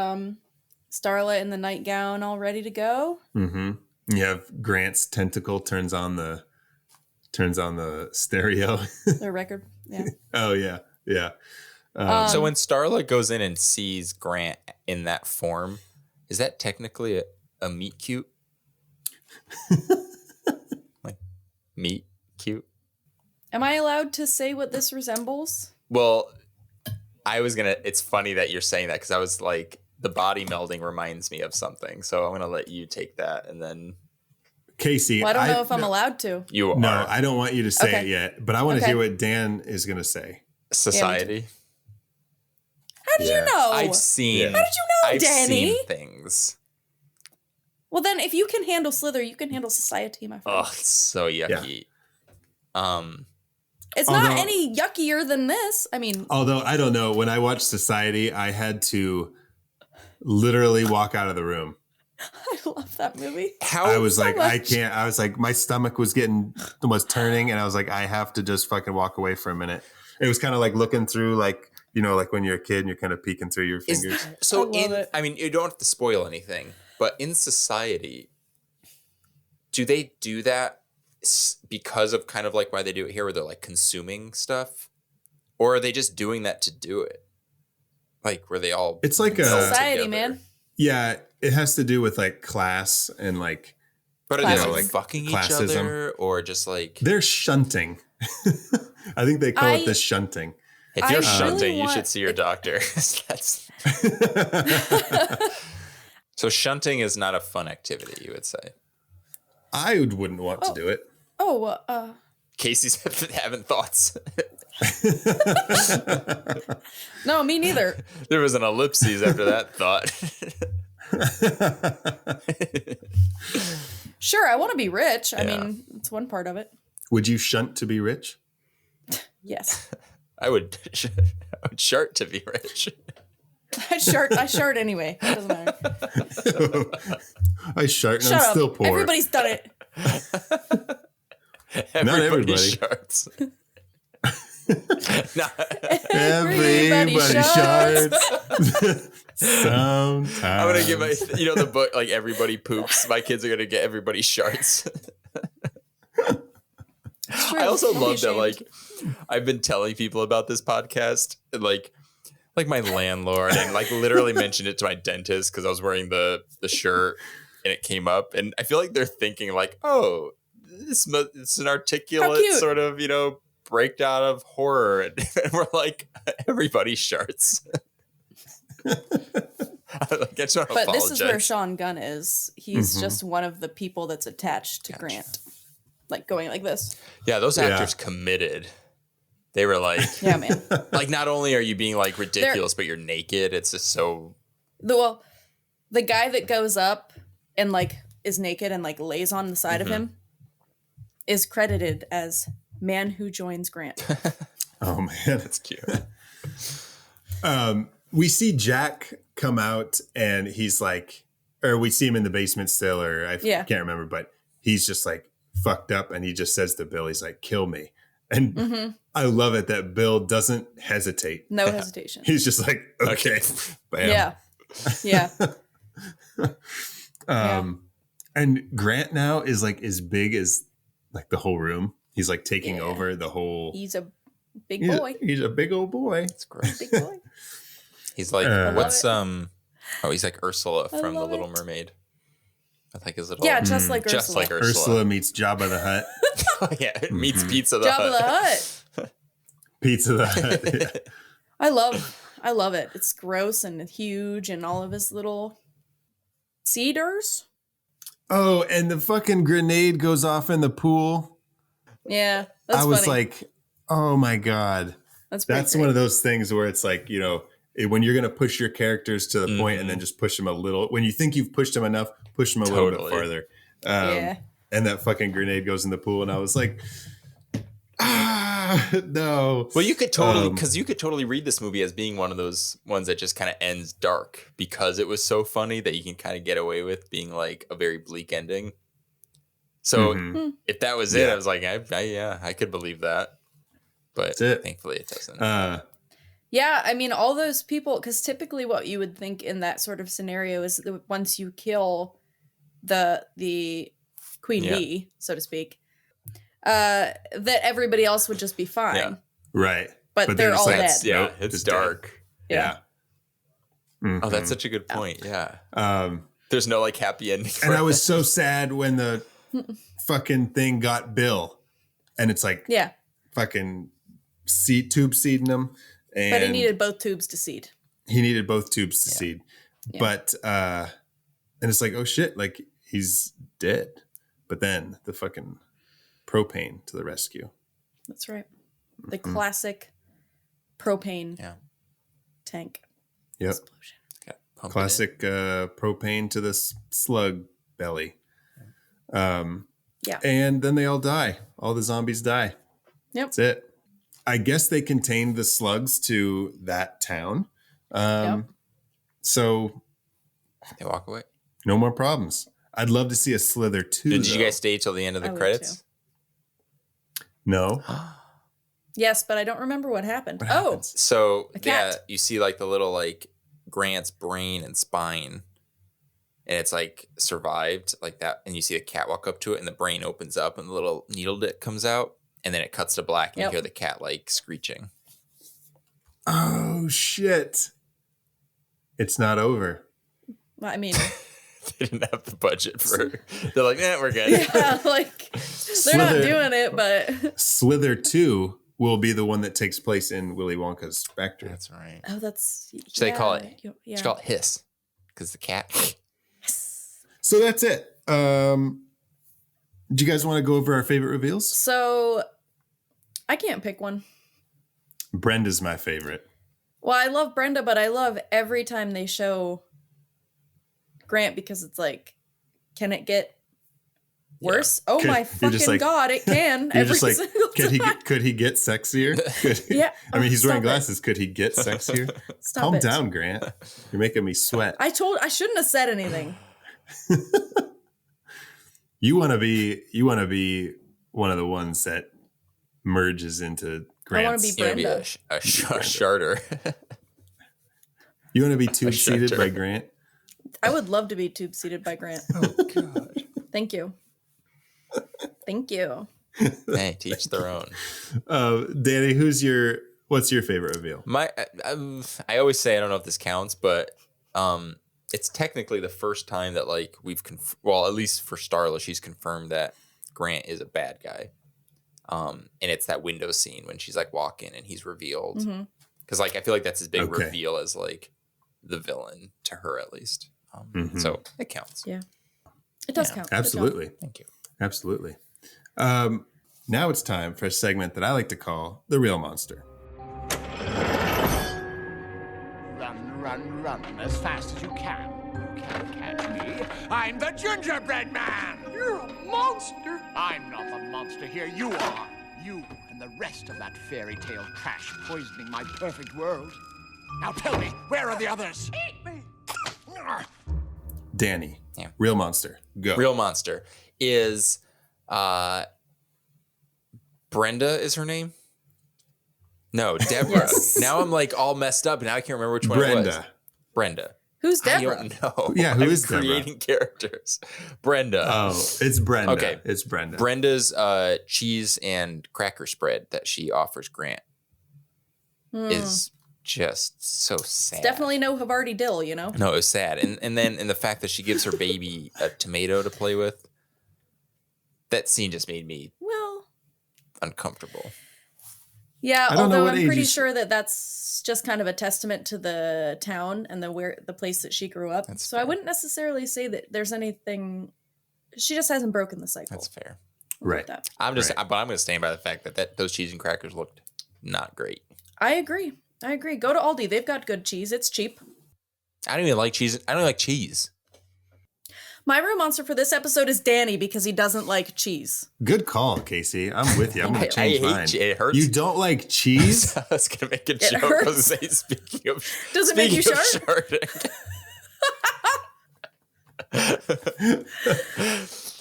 Starla in the nightgown all ready to go. Mm-hmm. You have Grant's tentacle turns on the stereo. Their record. Yeah. Oh yeah. Yeah. So when Starla goes in and sees Grant in that form, is that technically a meet cute? Like meet cute? Am I allowed to say what this resembles? Well, it's funny that you're saying that because I was like, the body melding reminds me of something. So I'm going to let you take that and then. Casey. Well, I don't know if I'm allowed to. You are. No, I don't want you to say it yet, but I want to hear what Dan is going to say. Society. How did you know? I've seen. How did you know, Danny? Seen things. Well, then, if you can handle Slither, you can handle Society, my friend. Oh, it's so yucky. Yeah. It's not any yuckier than this. I mean, although I don't know, when I watched Society, I had to literally walk out of the room. I love that movie. I was like, I can't. I was like, my stomach was turning, and I was like, I have to just fucking walk away for a minute. It was kind of like looking through, like, you know, like when you're a kid and you're kind of peeking through your fingers. I mean, you don't have to spoil anything, but in Society, do they do that because of kind of like why they do it here, where they're like consuming stuff, or are they just doing that to do it? Like, where they all it's like a Society, together? man. Yeah, it has to do with like class and like. But are they like fucking classism. Each other, or just like they're shunting? I think they call it the shunting. If you're shunting, you should see your doctor. That's so shunting is not a fun activity, you would say. I wouldn't want to do it. Casey's having thoughts. No, me neither. There was an ellipses after that thought. Sure, I want to be rich. I mean, it's one part of it. Would you shunt to be rich? Yes. I would shart to be rich. I shart anyway. It doesn't matter. I shart and Shut I'm up. still poor. Everybody's done it. Not everybody. Sharts. Everybody sharts. Sometimes. I'm gonna get the book, like Everybody Poops. My kids are gonna get Everybody Sharts. I also love that, like, I've been telling people about this podcast, and like my landlord, and like literally mentioned it to my dentist because I was wearing the shirt and it came up, and I feel like they're thinking like, oh, it's an articulate sort of, breakdown of horror, and we're like, Everybody Sharts. I just want to apologize. This is where Sean Gunn is. He's just one of the people that's attached to Grant, like going like this. Yeah, those actors committed. They were like, yeah, man. Like, not only are you being like ridiculous, but you're naked. It's just so. The guy that goes up and like is naked and like lays on the side of him is credited as man who joins Grant. Oh man, that's cute. We see Jack come out and he's like, or we see him in the basement still, or I can't remember, but he's just like fucked up, and he just says to Bill, he's like, kill me. And I love it that Bill doesn't hesitate. No hesitation. He's just like, okay. Bam. Yeah. And Grant now is like as big as like the whole room. He's like taking over the whole. He's a big boy. He's a big old boy. It's gross. Big boy. He's like, he's like Ursula from The Little Mermaid. I think his little. Yeah, just like Ursula. Just like Ursula. Ursula meets Jabba the Hutt. It meets Pizza the Jabba the Hutt. Pizza the Hutt. Yeah. I love it. It's gross and huge, and all of his little cedars. Oh, and the fucking grenade goes off in the pool. Yeah, that's I was funny. like, oh my God. That's one of those things where it's like, you know, when you're going to push your characters to the point and then just push them a little, when you think you've pushed them enough, push them a little bit farther. And that fucking grenade goes in the pool. And I was like, no. Well, you could totally, because you could totally read this movie as being one of those ones that just kind of ends dark because it was so funny that you can kind of get away with being like a very bleak ending. So if that was it, I was like, I could believe that. But thankfully it doesn't. Yeah, I mean, all those people, because typically what you would think in that sort of scenario is that once you kill the queen bee, so to speak, that everybody else would just be fine. Yeah. Right. But they're all dead. Yeah, Nope, it's dark. Yeah. Oh, that's such a good point. Yeah. There's no like happy ending. And I was so sad when the fucking thing got Bill. And it's like, fucking tube seeding him. And but he needed both tubes to seed. Seed. Yeah. But, and it's like, oh shit, like he's dead. But then the fucking propane to the rescue. That's right. The classic propane tank explosion. Classic propane to the slug belly. And then they all die. All the zombies die. Yep. That's it. I guess they contained the slugs to that town. So they walk away. No more problems. I'd love to see a Slither 2. Did you guys stay till the end of the credits? No. Yes, but I don't remember what happened. So you see like the little like Grant's brain and spine, and it's like survived like that, and you see the cat walk up to it, and the brain opens up, and the little needle dick comes out, and then it cuts to black, and you hear the cat like screeching. Oh shit! It's not over. I mean, they didn't have the budget for. They're like, we're good. Yeah, like they're not doing it, but Slither 2 will be the one that takes place in Willy Wonka's factory. That's right. Oh, that's. Should they call it? Should call it Hiss, because the cat. So that's it. Do you guys want to go over our favorite reveals? So, I can't pick one. Brenda's my favorite. Well, I love Brenda, but I love every time they show Grant because it's like, can it get worse? Yeah. Oh my fucking God, it can. You're just like, could he get sexier? I mean, he's wearing glasses. Could he get sexier? Calm down, Grant. You're making me sweat. I shouldn't have said anything. You want to be one of the ones that merges into Grant's. I want to be Brenda. A sharter. You want to be tube seated by Grant? I would love to be tube seated by Grant. Oh God! Thank you. Thank you. Hey, teach their own. Danny, what's your favorite reveal? I always say I don't know if this counts, but it's technically the first time that like we've at least for Starla, she's confirmed that Grant is a bad guy. And it's that window scene when she's like walking and he's revealed. Because like I feel like that's his big reveal as like the villain to her at least. So it counts. Yeah, it does count. Absolutely. Thank you. Absolutely. Now it's time for a segment that I like to call The Real Monster. Run as fast as you can. You can't catch me. I'm the gingerbread man. You're a monster. I'm not the monster here. You are. You and the rest of that fairy tale trash poisoning my perfect world. Now tell me, where are the others? Eat me. Danny. Yeah. Real Monster. Go. Real Monster is Brenda is her name? No, Deborah. Yes. Now I'm like all messed up. Now I can't remember which one it was. Brenda. Who's Deborah? I don't know. Yeah, who is Deborah? Creating characters. Brenda. Oh, it's Brenda. Okay, it's Brenda. Brenda's cheese and cracker spread that she offers Grant is just so sad. It's definitely no Havarti dill, you know? No, it was sad. And then the fact that she gives her baby a tomato to play with, that scene just made me uncomfortable. Yeah, although I'm pretty sure that that's just kind of a testament to the town and the place that she grew up. So I wouldn't necessarily say that there's anything She just hasn't broken the cycle. That's fair. Right. That. I'm just, but I'm going to stand by the fact that those cheese and crackers looked not great. I agree. Go to Aldi. They've got good cheese. It's cheap. I don't even like cheese. I don't like cheese. My real monster for this episode is Danny because he doesn't like cheese. Good call, Casey. I'm with you. I'm going to change mine. It hurts. You don't like cheese? I was going to make a joke. hurts. I was going to say, speaking of... Does it make you shart?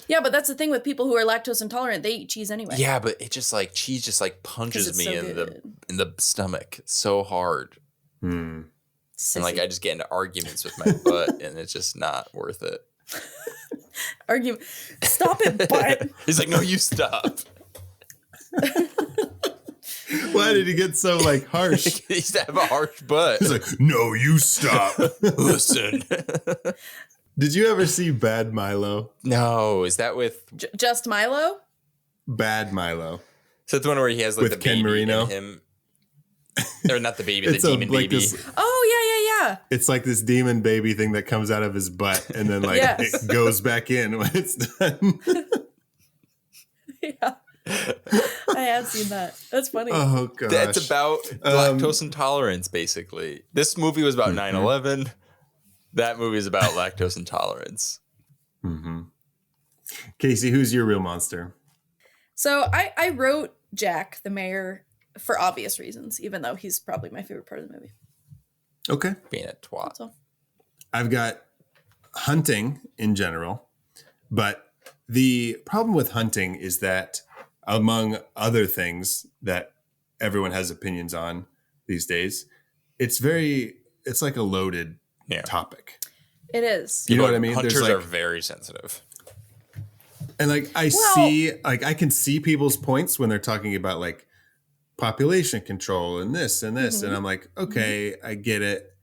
Yeah, but that's the thing with people who are lactose intolerant. They eat cheese anyway. Yeah, but it just like cheese just like punches me so in the stomach so hard. Hmm. And like I just get into arguments with my butt, and it's just not worth it. Argument. Stop it, butt. He's like, no, you stop. Why did he get so like harsh? He used to have a harsh butt. He's like, no, you stop. Listen. Did you ever see Bad Milo? No, is that with just Milo? Bad Milo. So it's the one where he has like with the Ken baby Marino? and him. Or not the baby, the demon like baby. Oh yeah. It's like this demon baby thing that comes out of his butt and then like Yes. it goes back in when it's done. Yeah. I have seen that. That's funny. Oh gosh. That's about lactose intolerance, basically. This movie was about 9/11. That movie is about lactose intolerance. Mm-hmm. Casey, who's your real monster? So I wrote Jack, the mayor, for obvious reasons, even though he's probably my favorite part of the movie. Okay. Being a twat. That's all. I've got hunting in general, but the problem with hunting is that, among other things that everyone has opinions on these days, it's like a loaded topic. It is. You know what I mean? Hunters There's are very sensitive. And like I can see people's points when they're talking about like population control and this and this, and I'm like, okay, I get it.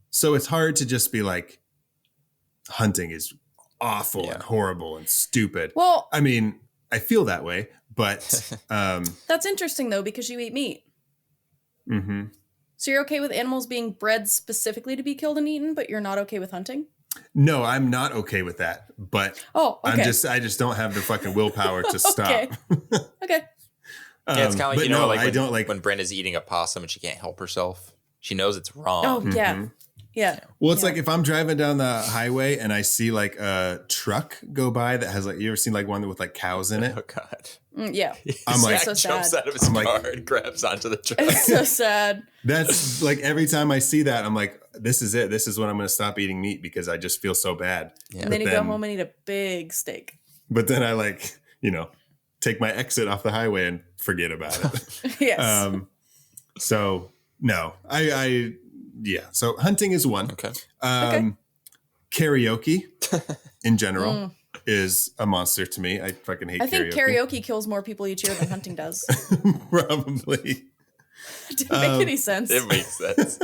So it's hard to just be like, hunting is awful and horrible and stupid. Well, I mean, I feel that way, but that's interesting though, because you eat meat. Mm-hmm. So you're okay with animals being bred specifically to be killed and eaten, but you're not okay with hunting? No, I'm not okay with that. But okay. I just don't have the fucking willpower to stop. Okay. Yeah, it's kind of like, no, like I don't like when Brenda's eating a possum and she can't help herself. She knows it's wrong. Oh, yeah. Yeah. Well, it's like if I'm driving down the highway and I see like a truck go by that has like, you ever seen like one with like cows in it? Oh God. Yeah. I'm like, so jumps sad. out of his car and grabs onto the truck. It's so sad. That's like every time I see that, I'm like, this is it. This is when I'm going to stop eating meat because I just feel so bad. Yeah. And then you go home and eat a big steak. But then I like, take my exit off the highway and forget about it. Yes. So no, So hunting is one. Okay. Karaoke in general is a monster to me. I fucking hate karaoke. I think karaoke kills more people each year than hunting does. Probably. Didn't make any sense. It makes sense.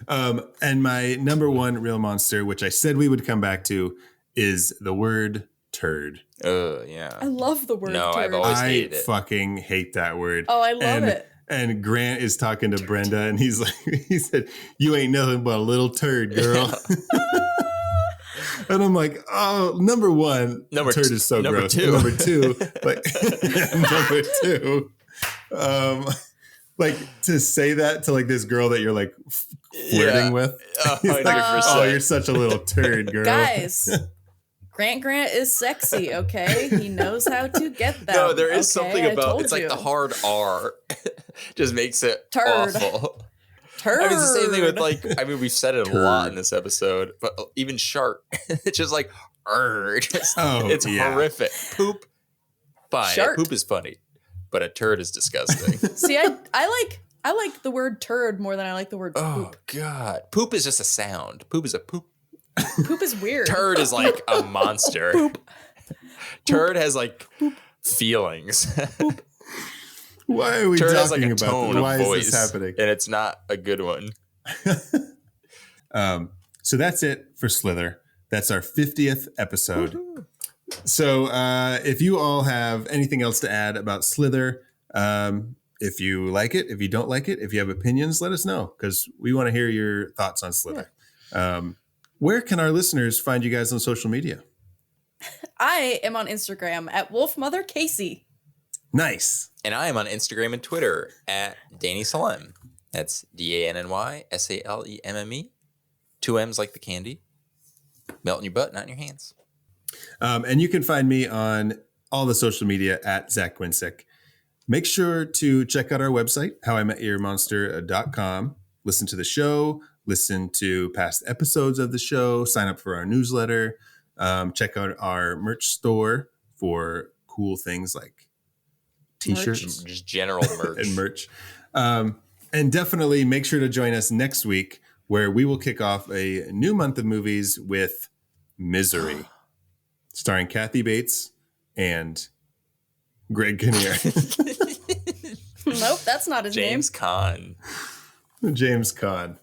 And my number one real monster, which I said we would come back to, is the word turd. Yeah. I love the word turd. I've always hated it. I fucking hate that word. Oh, I love it. And Grant is talking to Brenda and he said, you ain't nothing but a little turd, girl. And I'm like, oh, number one, turd is so gross. Number two, like to say that to like this girl that you're like flirting with. Oh, you're such a little turd, girl. Guys, Grant is sexy, okay? He knows how to get that. No, there is something about it's like the hard R just makes it awful. Turd. I mean, it's the same thing with like, I mean, we've said it a lot in this episode, but even shark, it's just like, it's horrific. Poop, fine. Poop is funny, but a turd is disgusting. See, I like the word turd more than I like the word poop. Oh God, poop is just a sound. Poop is a poop. Poop is weird. Turd is like a monster. Poop. Turd has like feelings. Poop. Why are we Turd talking has like a about tone this? Why of voice, is this happening? And it's not a good one. So that's it for Slither. That's our 50th episode. Woo-hoo. So if you all have anything else to add about Slither, if you like it, if you don't like it, if you have opinions, let us know because we want to hear your thoughts on Slither. Yeah. Where can our listeners find you guys on social media? I am on Instagram at wolfmothercasey. Nice. And I am on Instagram and Twitter at Danny Salemme. That's DANNYSALEMME. 2 M's like the candy. Melt in your butt, not in your hands. And you can find me on all the social media at Zach Wincik. Make sure to check out our website, howimetyourmonster.com. Listen to the show, listen to past episodes of the show, sign up for our newsletter, check out our merch store for cool things like t-shirts. Just general merch. And merch. And definitely make sure to join us next week where we will kick off a new month of movies with Misery, starring Kathy Bates and Greg Kinnear. Nope, that's not his James Gunn. James Gunn.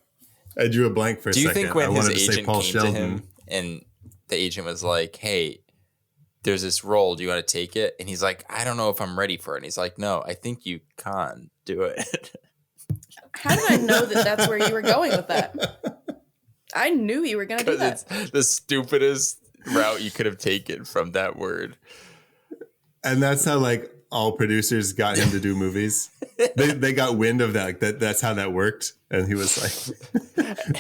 I drew a blank for a second. Do you think when I his wanted to say agent Paul came Sheldon. to him and the agent was like, hey, there's this role, do you want to take it? And he's like, I don't know if I'm ready for it. And he's like, no, I think you can do it. How did I know that that's where you were going with that? I knew you were going to do that. It's the stupidest route you could have taken from that word. And that's how like all producers got him to do movies. They got wind of that. Like that's how that worked. And he was like,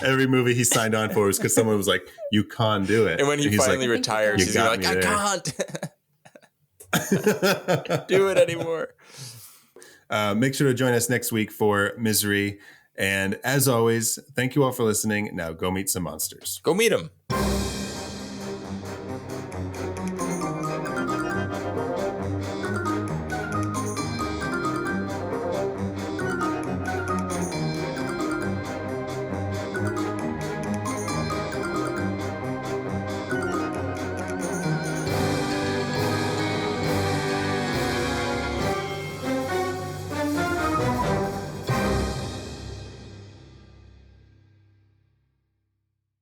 every movie he signed on for was because someone was like, you can't do it. And when he finally like, retires, he's like, I can't do it anymore. Make sure to join us next week for Misery. And as always, thank you all for listening. Now go meet some monsters. Go meet them.